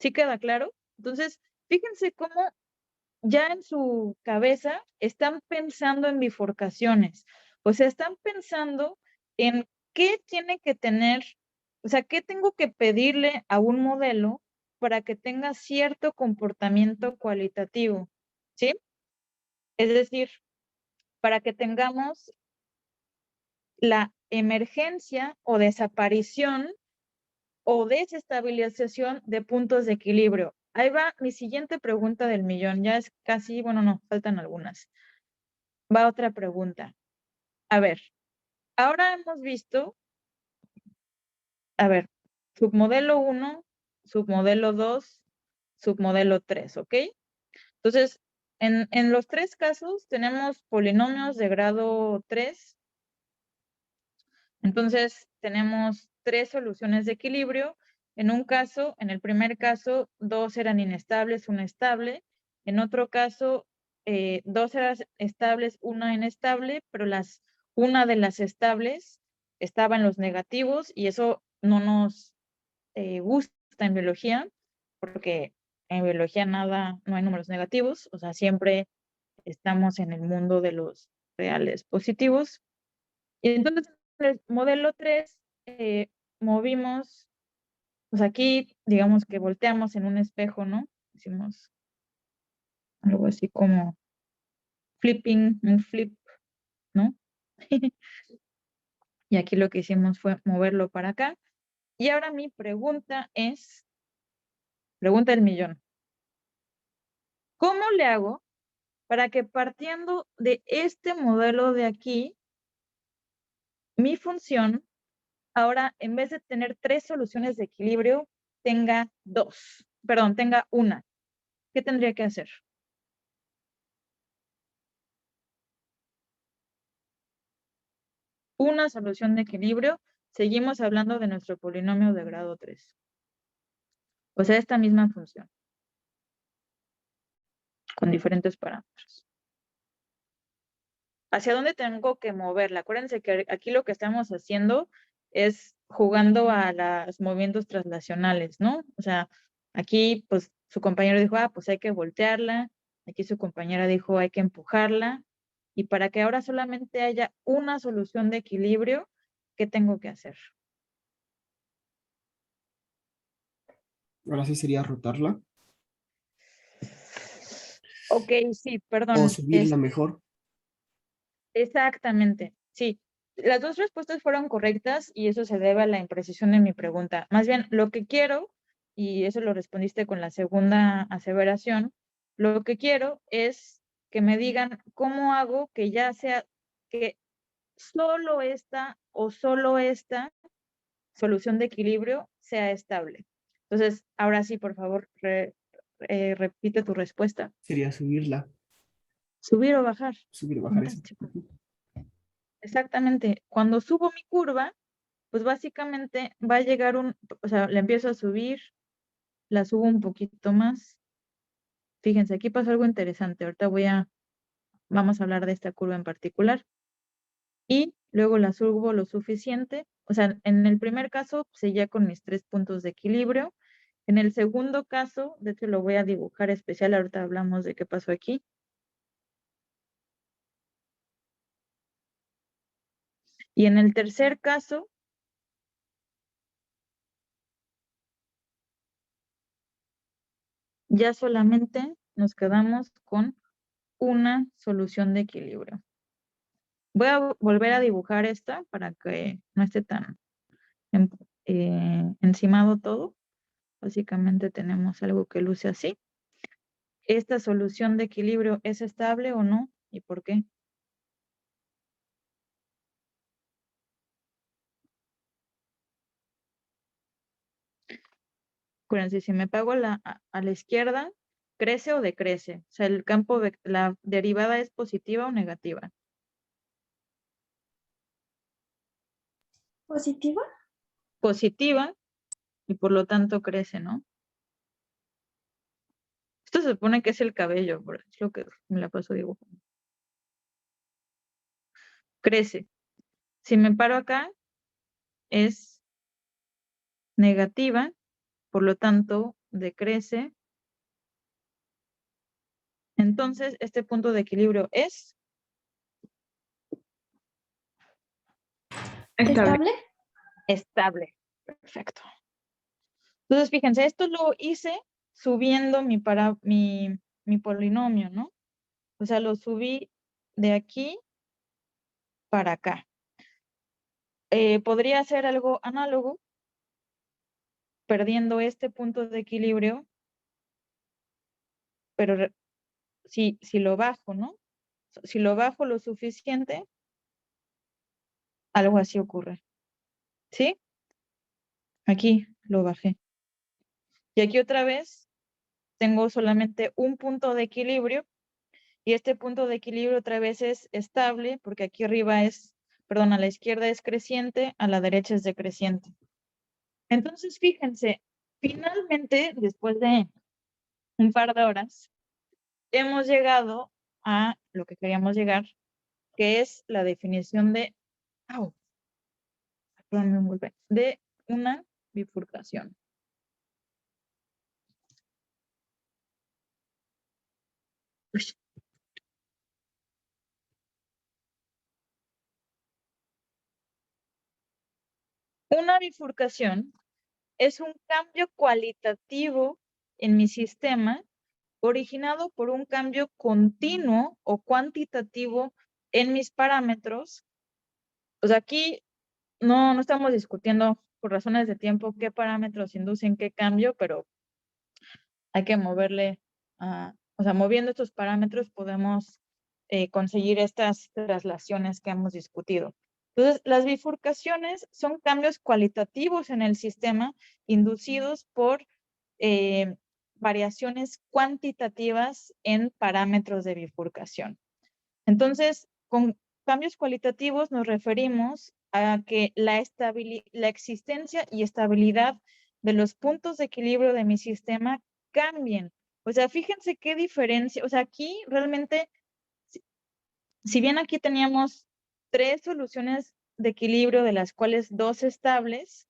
sí queda claro. Entonces, fíjense cómo ya en su cabeza están pensando en bifurcaciones, o sea, están pensando en qué tiene que tener, o sea, qué tengo que pedirle a un modelo para que tenga cierto comportamiento cualitativo, ¿sí? Es decir, para que tengamos la emergencia o desaparición o desestabilización de puntos de equilibrio. Ahí va mi siguiente pregunta del millón. Ya es casi, bueno, no, faltan algunas. Va otra pregunta. A ver, ahora hemos visto, a ver, submodelo 1, submodelo 2, submodelo 3, ¿ok? Entonces, en los 3 casos tenemos polinomios de grado 3. Entonces, tenemos 3 soluciones de equilibrio. En un caso, en el primer caso, 2 eran inestables, 1 estable. En otro caso, 2 eran estables, 1 inestable, pero una de las estables estaba en los negativos y eso no nos gusta en biología, porque en biología no hay números negativos, o sea, siempre estamos en el mundo de los reales positivos. Y entonces, en el modelo 3, movimos, pues aquí, digamos que volteamos en un espejo, ¿no? Hicimos algo así como flipping, un flip, ¿no? Y aquí lo que hicimos fue moverlo para acá. Y ahora mi pregunta es, pregunta del millón. ¿Cómo le hago para que partiendo de este modelo de aquí, mi función ahora, en vez de tener 3 soluciones de equilibrio, tenga 2, perdón, tenga una? ¿Qué tendría que hacer? Una solución de equilibrio, seguimos hablando de nuestro polinomio de grado 3. O sea, esta misma función, con diferentes parámetros. ¿Hacia dónde tengo que moverla? Acuérdense que aquí lo que estamos haciendo es jugando a los movimientos translacionales, ¿no? O sea, aquí pues su compañero dijo, pues hay que voltearla. Aquí su compañera dijo, hay que empujarla. Y para que ahora solamente haya una solución de equilibrio, ¿qué tengo que hacer? Ahora sí sería rotarla Ok, sí, o perdón. subirla mejor. Exactamente, sí. Las 2 respuestas fueron correctas y eso se debe a la imprecisión de mi pregunta. Más bien, lo que quiero, y eso lo respondiste con la segunda aseveración, lo que quiero es que me digan cómo hago que ya sea que solo esta o solo esta solución de equilibrio sea estable. Entonces, ahora sí, por favor, repite tu respuesta. Sería subirla, ¿Subir o bajar? subir o bajar eso. Fantástico. Exactamente. Cuando subo mi curva, pues básicamente va a llegar o sea, la empiezo a subir, la subo un poquito más. Fíjense, aquí pasa algo interesante. Ahorita vamos a hablar de esta curva en particular. Y luego la subo lo suficiente. O sea, en el primer caso, seguía con mis 3 puntos de equilibrio. En el segundo caso, de hecho lo voy a dibujar especial, ahorita hablamos de qué pasó aquí. Y en el tercer caso, ya solamente nos quedamos con una solución de equilibrio. Voy a volver a dibujar esta para que no esté tan encimado todo. Básicamente tenemos algo que luce así. ¿Esta solución de equilibrio es estable o no? ¿Y por qué? Acuérdense, si me pago a la izquierda, ¿crece o decrece? O sea, el campo, la derivada es positiva o negativa. ¿Positiva? Positiva y por lo tanto crece, ¿no? Esto se supone que es el cabello, pero es lo que me la paso dibujando. Crece. Si me paro acá, es negativa, por lo tanto decrece. Entonces, este punto de equilibrio es Estable. estable. Perfecto. Entonces, fíjense, esto lo hice subiendo mi polinomio, ¿no? O sea, lo subí de aquí para acá. Podría hacer algo análogo, perdiendo este punto de equilibrio, pero si lo bajo, ¿no? Si lo bajo lo suficiente, algo así ocurre. ¿Sí? Aquí lo bajé. Y aquí otra vez tengo solamente un punto de equilibrio y este punto de equilibrio otra vez es estable porque aquí arriba es, perdón, a la izquierda es creciente, a la derecha es decreciente. Entonces, fíjense, finalmente, después de un par de horas, hemos llegado a lo que queríamos llegar, que es la definición de, perdón, un golpe, de una bifurcación. Uy. Una bifurcación es un cambio cualitativo en mi sistema originado por un cambio continuo o cuantitativo en mis parámetros. O sea, aquí no estamos discutiendo por razones de tiempo qué parámetros inducen qué cambio, pero hay que moverle, o sea, moviendo estos parámetros podemos conseguir estas traslaciones que hemos discutido. Entonces, las bifurcaciones son cambios cualitativos en el sistema inducidos por variaciones cuantitativas en parámetros de bifurcación. Entonces, con cambios cualitativos nos referimos a que la existencia y estabilidad de los puntos de equilibrio de mi sistema cambien. O sea, fíjense qué diferencia. O sea, aquí realmente, si bien aquí teníamos 3 soluciones de equilibrio, de las cuales 2 estables,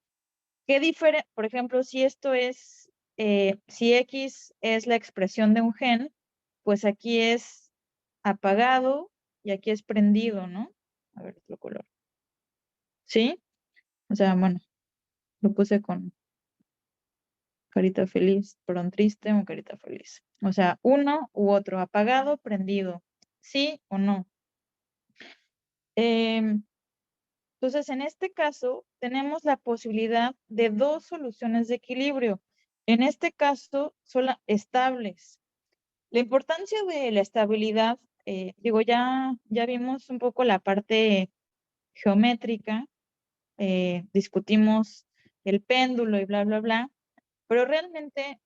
por ejemplo, si esto es, si X es la expresión de un gen, pues aquí es apagado y aquí es prendido, ¿no? A ver, otro color. ¿Sí? O sea, bueno, lo puse con carita feliz, perdón, triste o carita feliz. O sea, uno u otro, apagado, prendido. ¿Sí o no? Entonces, en este caso, tenemos la posibilidad de 2 soluciones de equilibrio. En este caso, son estables. La importancia de la estabilidad, digo, ya vimos un poco la parte geométrica, discutimos el péndulo y bla, bla, bla, pero realmente,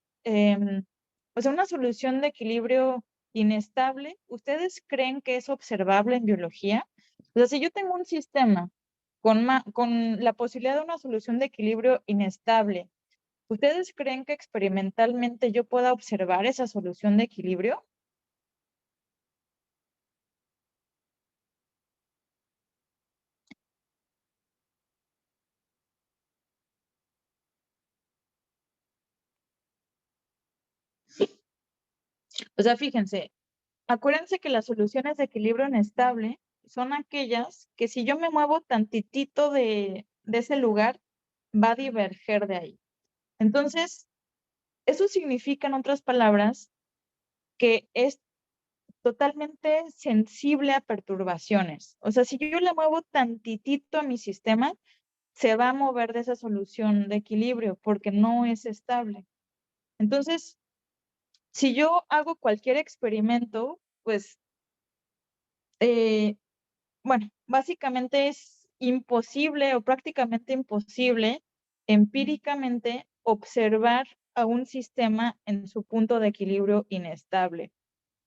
o sea, una solución de equilibrio inestable, ¿ustedes creen que es observable en biología? O sea, si yo tengo un sistema con la posibilidad de una solución de equilibrio inestable, ¿ustedes creen que experimentalmente yo pueda observar esa solución de equilibrio? O sea, fíjense, acuérdense que las soluciones de equilibrio inestable son aquellas que si yo me muevo tantitito de ese lugar, va a diverger de ahí. Entonces, eso significa, en otras palabras, que totalmente sensible a perturbaciones. O sea, si yo le muevo tantitito a mi sistema, se va a mover de esa solución de equilibrio porque no es estable. Entonces, si yo hago cualquier experimento, pues, bueno, básicamente es imposible o prácticamente imposible empíricamente observar a un sistema en su punto de equilibrio inestable.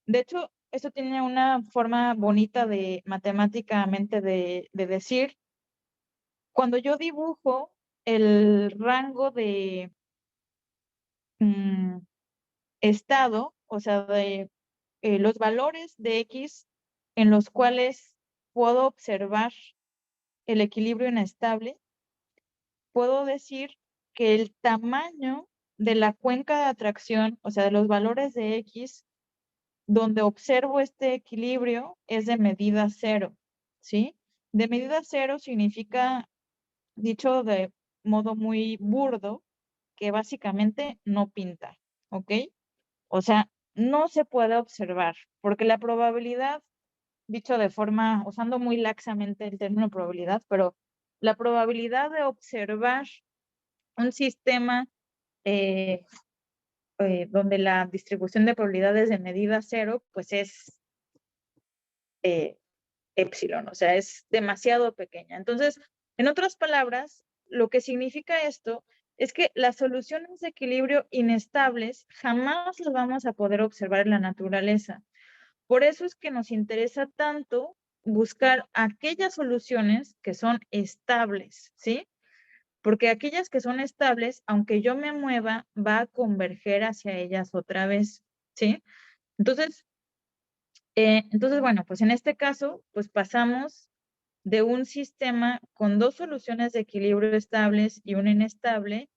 De hecho, esto tiene una forma bonita de matemáticamente de decir, cuando yo dibujo el rango de estado, o sea, de los valores de X en los cuales puedo observar el equilibrio inestable, puedo decir que el tamaño de la cuenca de atracción, o sea, de los valores de X, donde observo este equilibrio es de medida 0, ¿sí? De medida 0 significa, dicho de modo muy burdo, que básicamente no pinta, ¿ok? O sea, no se puede observar, porque la probabilidad, dicho de forma, usando muy laxamente el término probabilidad, pero la probabilidad de observar un sistema donde la distribución de probabilidades de medida 0, pues es epsilon, o sea, es demasiado pequeña. Entonces, en otras palabras, lo que significa esto es que las soluciones de equilibrio inestables jamás las vamos a poder observar en la naturaleza. Por eso es que nos interesa tanto buscar aquellas soluciones que son estables, ¿sí? Porque aquellas que son estables, aunque yo me mueva, va a converger hacia ellas otra vez, ¿sí? Entonces, bueno, pues en este caso, pues pasamos de un sistema con dos soluciones de equilibrio estables y una inestable.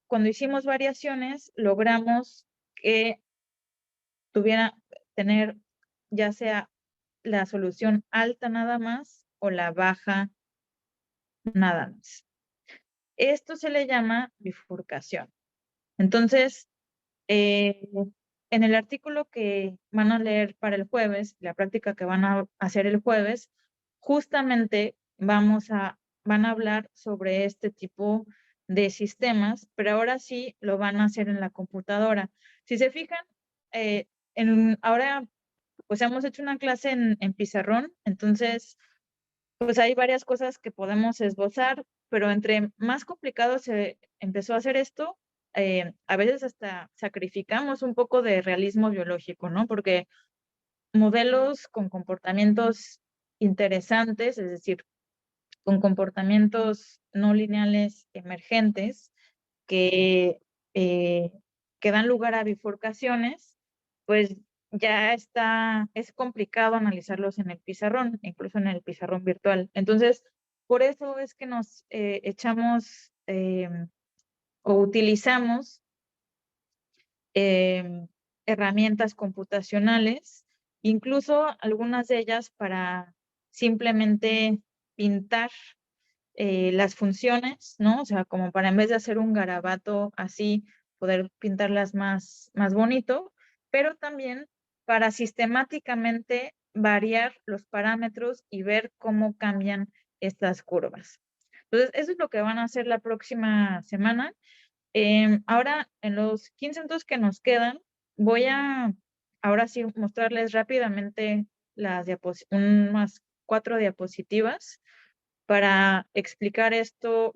Cuando hicimos variaciones, logramos que tener ya sea la solución alta nada más o la baja nada más. Esto se le llama bifurcación. Entonces, en el artículo que van a leer para el jueves, la práctica que van a hacer el jueves, justamente van a hablar sobre este tipo de sistemas, pero ahora sí lo van a hacer en la computadora. Si se fijan, ahora pues hemos hecho una clase en pizarrón, entonces pues hay varias cosas que podemos esbozar, pero entre más complicado se empezó a hacer esto, a veces hasta sacrificamos un poco de realismo biológico, ¿no? Porque modelos con comportamientos interesantes, es decir, con comportamientos no lineales emergentes que, que dan lugar a bifurcaciones, pues ya es complicado analizarlos en el pizarrón, incluso en el pizarrón virtual. Entonces, por eso es que nos echamos o utilizamos herramientas computacionales, incluso algunas de ellas para simplemente pintar las funciones, ¿no? O sea, como para en vez de hacer un garabato así, poder pintarlas más bonito, pero también para sistemáticamente variar los parámetros y ver cómo cambian estas curvas. Entonces, eso es lo que van a hacer la próxima semana. Ahora, en los 15 minutos que nos quedan, voy a ahora sí mostrarles rápidamente unas 4 diapositivas para explicar esto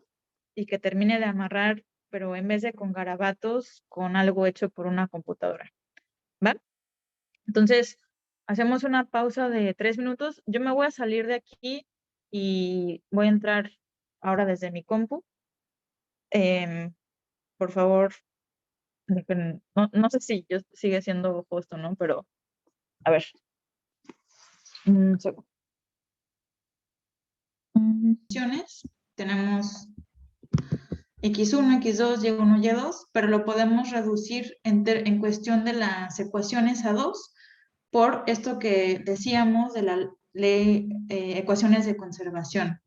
y que termine de amarrar, pero en vez de con garabatos, con algo hecho por una computadora. ¿Va? Entonces, hacemos una pausa de 3 minutos. Yo me voy a salir de aquí y voy a entrar ahora desde mi compu. Por favor, no sé si yo sigue siendo justo, ¿no? Pero, a ver. Un segundo. Tenemos X1, X2, Y1, Y2, pero lo podemos reducir en cuestión de las ecuaciones a 2 por esto que decíamos de la ley, ecuaciones de conservación.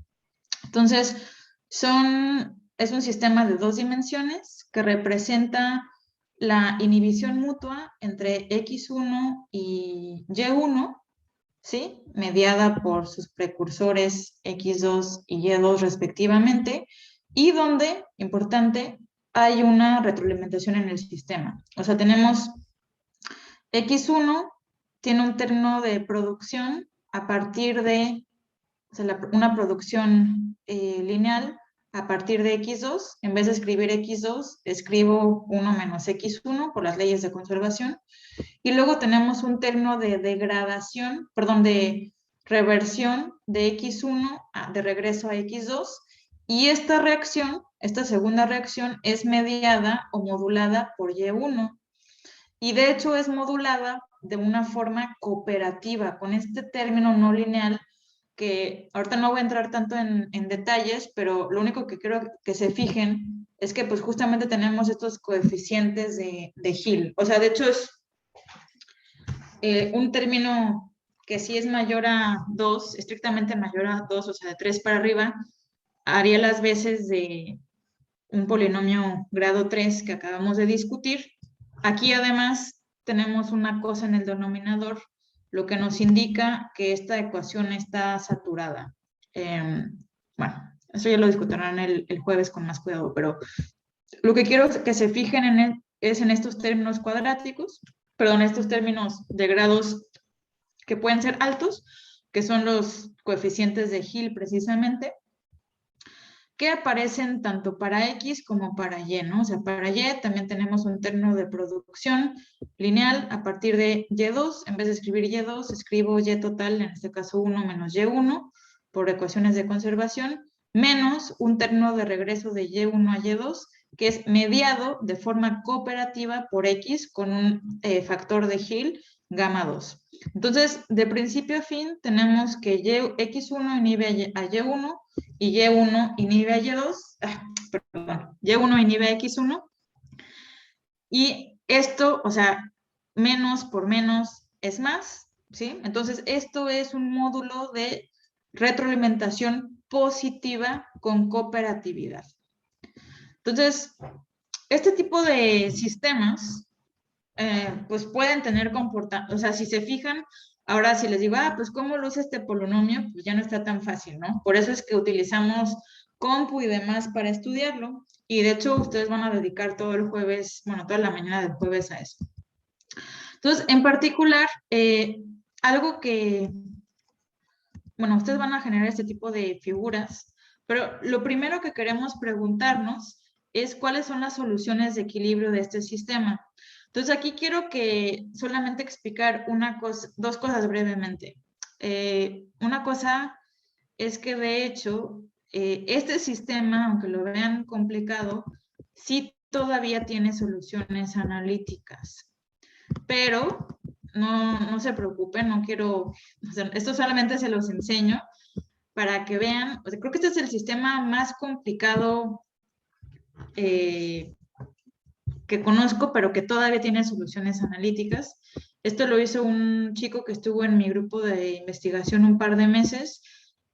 Entonces, es un sistema de 2 dimensiones que representa la inhibición mutua entre X1 y Y1, ¿sí? Mediada por sus precursores X2 y Y2 respectivamente, y donde, importante, hay una retroalimentación en el sistema. O sea, tenemos X1 tiene un término de producción a partir de, o sea, una producción lineal a partir de X2. En vez de escribir X2, escribo 1 menos X1 por las leyes de conservación. Y luego tenemos un término de degradación, perdón, de reversión de X1 de regreso a X2. Y esta reacción, esta segunda reacción, es mediada o modulada por Y1. Y de hecho es modulada de una forma cooperativa, con este término no lineal, que ahorita no voy a entrar tanto en detalles, pero lo único que quiero que se fijen es que pues justamente tenemos estos coeficientes de Hill. O sea, de hecho es un término que si es mayor a 2, estrictamente mayor a 2, o sea, de 3 para arriba, haría las veces de un polinomio grado 3 que acabamos de discutir. Aquí además tenemos una cosa en el denominador, lo que nos indica que esta ecuación está saturada. Bueno, eso ya lo discutirán el jueves con más cuidado, pero lo que quiero que se fijen es en estos términos cuadráticos, perdón, estos términos de grados que pueden ser altos, que son los coeficientes de Hill precisamente, que aparecen tanto para X como para Y, ¿no? O sea, para Y también tenemos un término de producción lineal a partir de Y2. En vez de escribir Y2, escribo Y total, en este caso 1 menos Y1, por ecuaciones de conservación, menos un término de regreso de Y1 a Y2, que es mediado de forma cooperativa por X con un factor de Hill gamma 2. Entonces, de principio a fin, tenemos que X1 inhibe a Y1 y Y1 inhibe a Y2, perdón, Y1 inhibe a X1, y esto, o sea, menos por menos es más, ¿sí? Entonces, esto es un módulo de retroalimentación positiva con cooperatividad. Entonces, este tipo de sistemas pues pueden tener comportamiento, o sea, si se fijan, ahora si les digo, pues ¿cómo luce este polinomio? Pues ya no está tan fácil, ¿no? Por eso es que utilizamos compu y demás para estudiarlo, y de hecho ustedes van a dedicar todo el jueves, bueno, toda la mañana del jueves a eso. Entonces, en particular, algo que, bueno, ustedes van a generar este tipo de figuras, pero lo primero que queremos preguntarnos es cuáles son las soluciones de equilibrio de este sistema. Entonces, aquí quiero que solamente explicar dos cosas brevemente. Una cosa es que, de hecho, este sistema, aunque lo vean complicado, sí todavía tiene soluciones analíticas. Pero no se preocupen, no quiero, o sea, esto solamente se los enseño para que vean, o sea, creo que este es el sistema más complicado que conozco, pero que todavía tiene soluciones analíticas. Esto lo hizo un chico que estuvo en mi grupo de investigación un par de meses.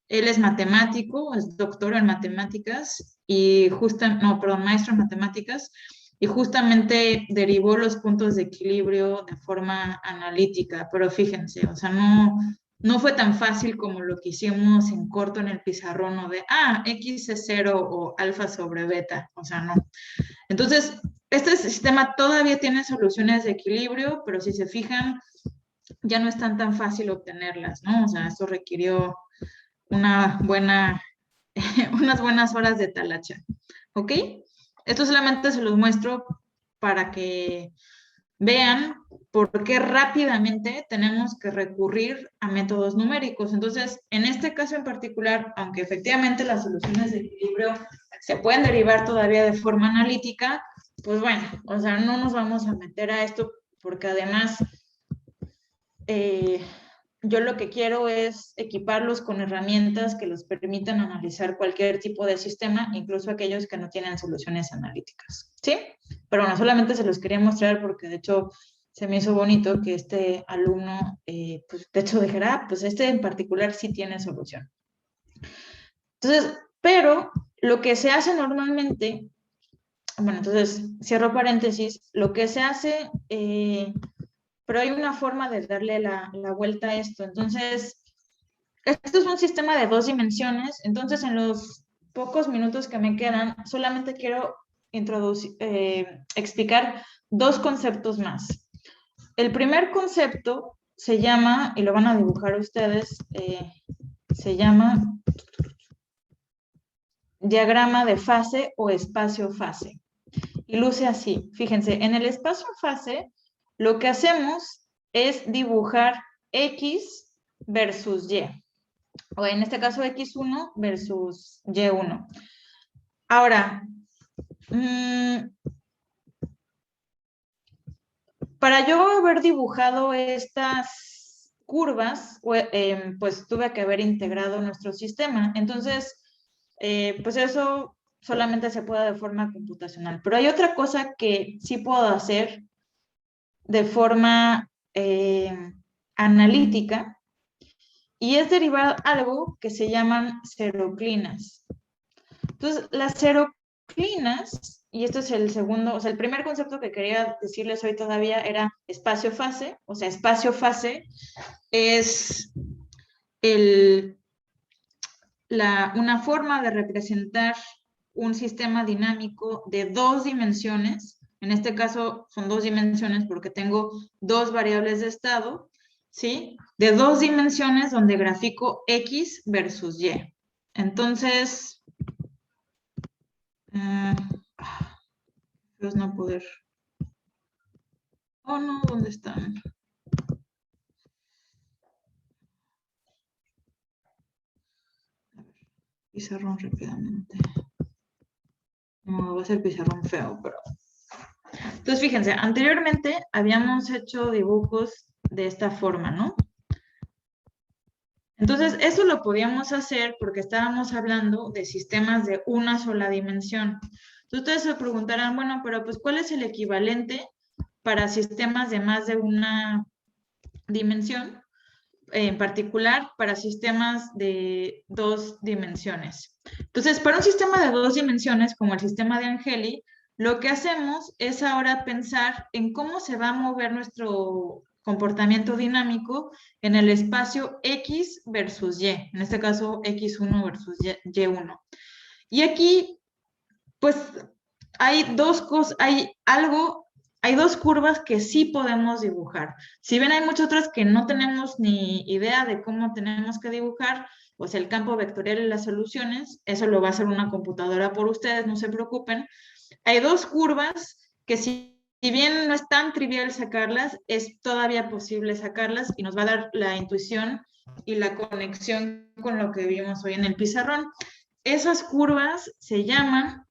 Él es matemático, es doctor en matemáticas y maestro en matemáticas, y justamente derivó los puntos de equilibrio de forma analítica, pero fíjense, o sea, no fue tan fácil como lo que hicimos en corto en el pizarrón, o de, X es 0 o alfa sobre beta, o sea, no. Entonces, este sistema todavía tiene soluciones de equilibrio, pero si se fijan, ya no es tan fácil obtenerlas, ¿no? O sea, esto requirió unas buenas horas de talacha, ¿ok? Esto solamente se los muestro para que vean por qué rápidamente tenemos que recurrir a métodos numéricos. Entonces, en este caso en particular, aunque efectivamente las soluciones de equilibrio se pueden derivar todavía de forma analítica, pues bueno, o sea, no nos vamos a meter a esto porque además yo lo que quiero es equiparlos con herramientas que los permitan analizar cualquier tipo de sistema, incluso aquellos que no tienen soluciones analíticas, ¿sí? Pero bueno, solamente se los quería mostrar porque de hecho se me hizo bonito que este alumno, pues de hecho dijera, pues este en particular sí tiene solución. Entonces, pero lo que se hace normalmente bueno, entonces cierro paréntesis, lo que se hace, pero hay una forma de darle la vuelta a esto. Entonces, esto es un sistema de 2 dimensiones, entonces en los pocos minutos que me quedan, solamente quiero explicar 2 conceptos más. El primer concepto se llama, y lo van a dibujar ustedes, se llama diagrama de fase o espacio-fase. Y luce así. Fíjense, en el espacio-fase, lo que hacemos es dibujar X versus Y. O en este caso, X1 versus Y1. Ahora, para yo haber dibujado estas curvas, pues tuve que haber integrado nuestro sistema. Entonces, pues eso solamente se puede de forma computacional. Pero hay otra cosa que sí puedo hacer de forma analítica, y es derivar algo que se llaman seroclinas. Entonces, las seroclinas, y esto es el segundo, o sea, el primer concepto que quería decirles hoy todavía era espacio-fase, o sea, espacio-fase es una forma de representar un sistema dinámico de 2 dimensiones. En este caso son 2 dimensiones porque tengo 2 variables de estado, ¿sí? De 2 dimensiones donde grafico X versus Y. Entonces, pues no poder. Oh, no, ¿dónde están? Pizarrón rápidamente. No, va a ser pizarrón feo, pero... Entonces, fíjense, anteriormente habíamos hecho dibujos de esta forma, ¿no? Entonces, eso lo podíamos hacer porque estábamos hablando de sistemas de una sola dimensión. Entonces, ustedes se preguntarán, bueno, pero pues, ¿cuál es el equivalente para sistemas de más de una dimensión? En particular, para sistemas de 2 dimensiones. Entonces, para un sistema de 2 dimensiones, como el sistema de Angeli, lo que hacemos es ahora pensar en cómo se va a mover nuestro comportamiento dinámico en el espacio X versus Y, en este caso X1 versus Y1. Y aquí, pues, hay 2 cosas, hay 2 curvas que sí podemos dibujar. Si bien hay muchas otras que no tenemos ni idea de cómo tenemos que dibujar, o sea, el campo vectorial y las soluciones, eso lo va a hacer una computadora por ustedes, no se preocupen. Hay 2 curvas que si bien no es tan trivial sacarlas, es todavía posible sacarlas y nos va a dar la intuición y la conexión con lo que vimos hoy en el pizarrón. Esas curvas se llaman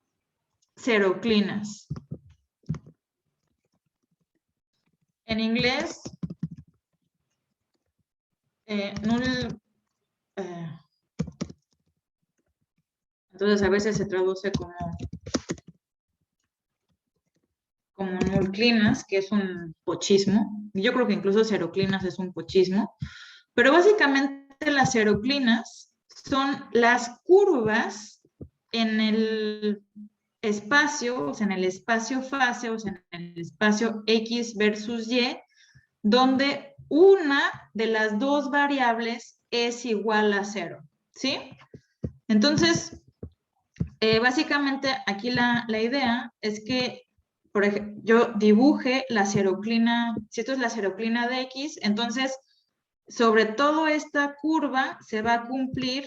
seroclinas. En inglés, entonces a veces se traduce como nullclinas, que es un pochismo. Yo creo que incluso seroclinas es un pochismo. Pero básicamente las seroclinas son las curvas en el espacio, o sea, en el espacio fase, o sea, en el espacio X versus Y, donde una de las 2 variables es igual a 0, ¿sí? Entonces, básicamente aquí la idea es que, por ejemplo, yo dibuje la seroclina, si esto es la seroclina de X, entonces, sobre toda esta curva se va a cumplir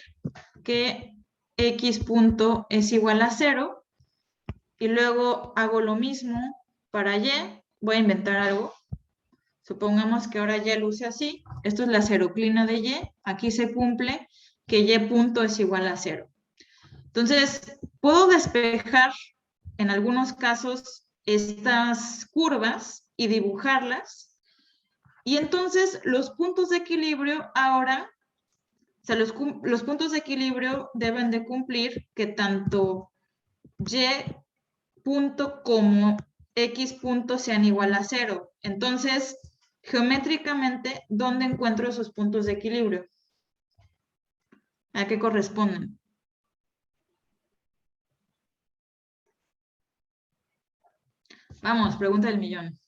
que X punto es igual a 0, y luego hago lo mismo para Y, voy a inventar algo. Supongamos que ahora Y luce así, esto es la seroclina de Y, aquí se cumple que Y punto es igual a 0. Entonces, puedo despejar en algunos casos estas curvas y dibujarlas, y entonces los puntos de equilibrio ahora, o sea, los puntos de equilibrio deben de cumplir que tanto Y punto como X punto sean igual a 0. Entonces, geométricamente, ¿dónde encuentro esos puntos de equilibrio? ¿A qué corresponden? Vamos, pregunta del millón.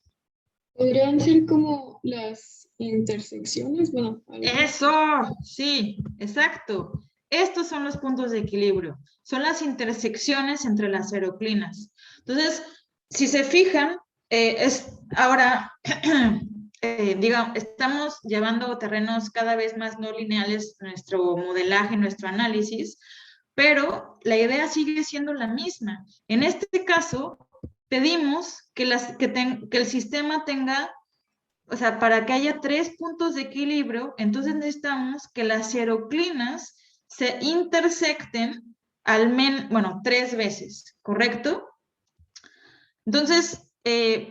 ¿Podrían ser como las intersecciones? Bueno, algo. Eso, sí, exacto. Estos son los puntos de equilibrio. Son las intersecciones entre las aeroclinas. Entonces, si se fijan, ahora, digamos, estamos llevando terrenos cada vez más no lineales nuestro modelaje, nuestro análisis, pero la idea sigue siendo la misma. En este caso, pedimos que el sistema tenga, o sea, para que haya 3 puntos de equilibrio, entonces necesitamos que las aeroclinas se intersecten al menos, bueno, 3 veces, ¿correcto? Entonces,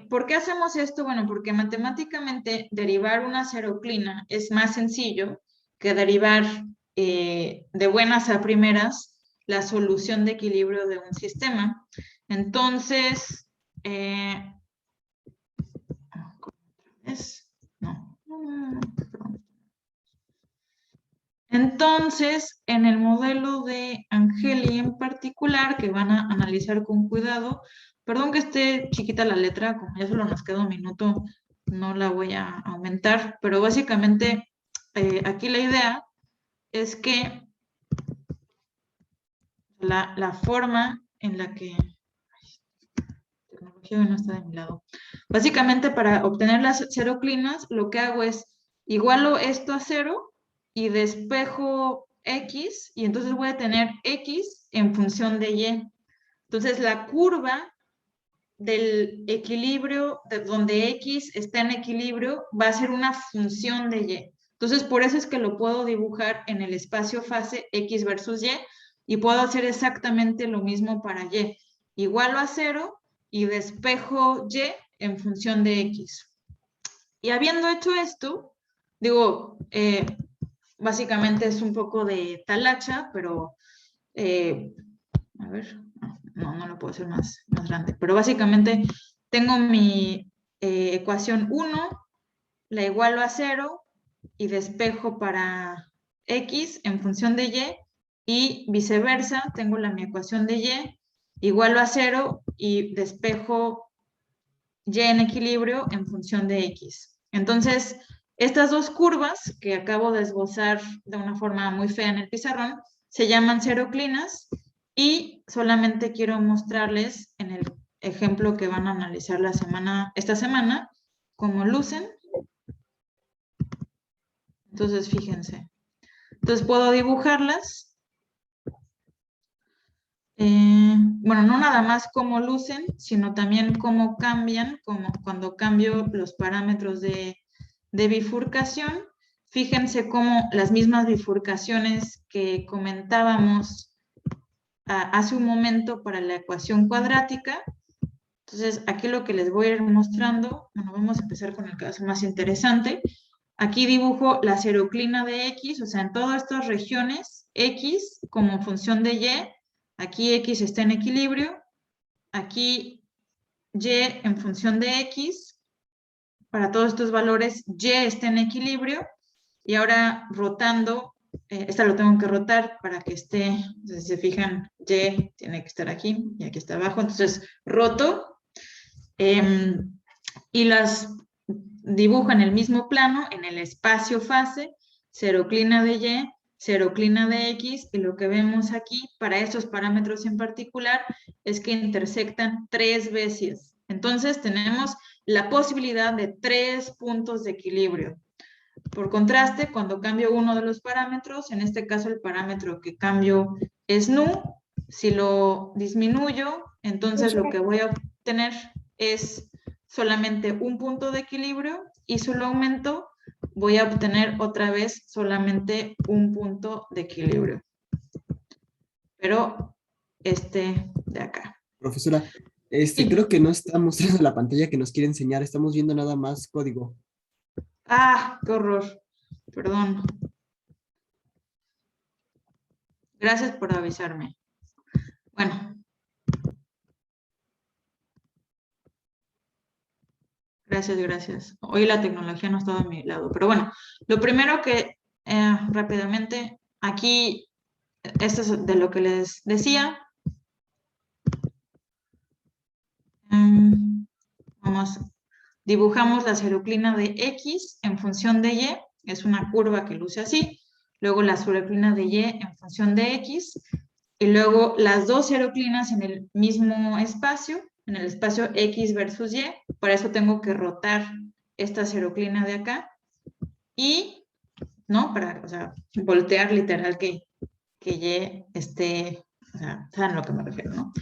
¿por qué hacemos esto? Bueno, porque matemáticamente derivar una aeroclina es más sencillo que derivar de buenas a primeras la solución de equilibrio de un sistema. Entonces, entonces, en el modelo de Angeli en particular, que van a analizar con cuidado, perdón que esté chiquita la letra, como ya solo nos queda un minuto, no la voy a aumentar, pero básicamente aquí la idea es que la forma en la que... La tecnología no está de mi lado. Básicamente, para obtener las aeroclinas, lo que hago es igualo esto a 0 y despejo X, y entonces voy a tener X en función de Y. Entonces, la curva del equilibrio, de donde X está en equilibrio, va a ser una función de Y. Entonces, por eso es que lo puedo dibujar en el espacio fase X versus Y puedo hacer exactamente lo mismo para Y. Igualo a 0 y despejo Y en función de X. Y habiendo hecho esto, digo, básicamente es un poco de talacha, pero, a ver, no lo puedo hacer más grande, pero básicamente tengo mi ecuación 1, la igualo a 0 y despejo para X en función de Y viceversa, tengo mi ecuación de Y, igualo a 0 y despejo Y en equilibrio en función de X. Entonces, estas dos curvas que acabo de esbozar de una forma muy fea en el pizarrón, se llaman aeroclinas y solamente quiero mostrarles en el ejemplo que van a analizar esta semana, cómo lucen. Entonces, fíjense. Entonces, puedo dibujarlas. Bueno, no nada más cómo lucen, sino también cómo cambian, como cuando cambio los parámetros de bifurcación. Fíjense cómo las mismas bifurcaciones que comentábamos hace un momento para la ecuación cuadrática. Entonces, aquí lo que les voy a ir mostrando, bueno, vamos a empezar con el caso más interesante. Aquí dibujo la aeroclina de X, o sea, en todas estas regiones, X como función de Y. Aquí X está en equilibrio, aquí Y en función de X, para todos estos valores Y está en equilibrio, y ahora rotando, esta lo tengo que rotar para que esté, si se fijan, Y tiene que estar aquí, y aquí está abajo, entonces roto, y las dibujo en el mismo plano, en el espacio fase, aeroclina de Y, aeroclina de X, y lo que vemos aquí para estos parámetros en particular es que intersectan 3 veces. Entonces tenemos la posibilidad de 3 puntos de equilibrio. Por contraste, cuando cambio uno de los parámetros, en este caso el parámetro que cambio es nu, si lo disminuyo, entonces lo que voy a obtener es solamente un punto de equilibrio, y si lo aumento, voy a obtener otra vez solamente un punto de equilibrio. Pero de acá. Profesora, Sí. creo que no está mostrando la pantalla que nos quiere enseñar, estamos viendo nada más código. Ah, qué horror. Perdón. Gracias por avisarme. Bueno. Gracias. Hoy la tecnología no estaba a mi lado. Pero bueno, lo primero que rápidamente, aquí, esto es de lo que les decía. dibujamos la seroclina de X en función de Y, es una curva que luce así, luego la seroclina de Y en función de X, y luego las dos seroclinas en el mismo espacio, en el espacio X versus Y, para eso tengo que rotar esta seroclina de acá, y, ¿no? Para, o sea, voltear literal que Y esté, o sea, saben a lo que me refiero, ¿no?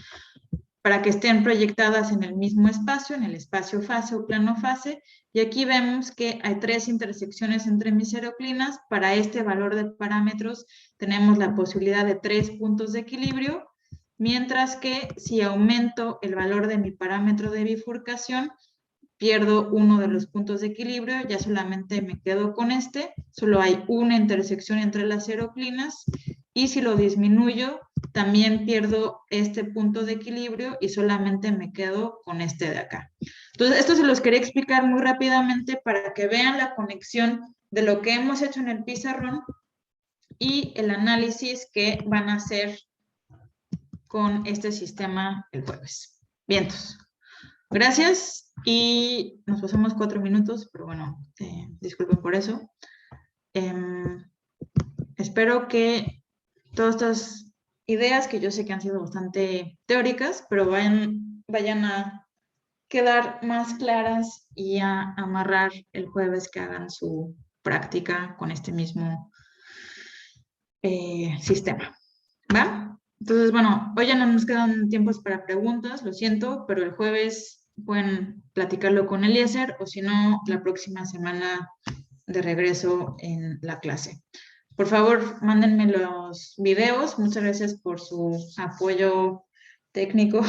Para que estén proyectadas en el mismo espacio, en el espacio fase o plano fase, y aquí vemos que hay 3 intersecciones entre mis seroclinas. Para este valor de parámetros tenemos la posibilidad de 3 puntos de equilibrio, mientras que si aumento el valor de mi parámetro de bifurcación, pierdo uno de los puntos de equilibrio, ya solamente me quedo con este, solo hay una intersección entre las seroclinas, y si lo disminuyo, también pierdo este punto de equilibrio y solamente me quedo con este de acá. Entonces, esto se los quería explicar muy rápidamente para que vean la conexión de lo que hemos hecho en el pizarrón y el análisis que van a hacer con este sistema el jueves. Vientos. Gracias y nos pasamos 4 minutos, pero bueno, disculpen por eso. Espero que todas estas ideas, que yo sé que han sido bastante teóricas, pero vayan a quedar más claras y a amarrar el jueves que hagan su práctica con este mismo sistema. ¿Va? Entonces, bueno, hoy ya no nos quedan tiempos para preguntas, lo siento, pero el jueves pueden platicarlo con Eliezer o si no, la próxima semana de regreso en la clase. Por favor, mándenme los videos. Muchas gracias por su apoyo técnico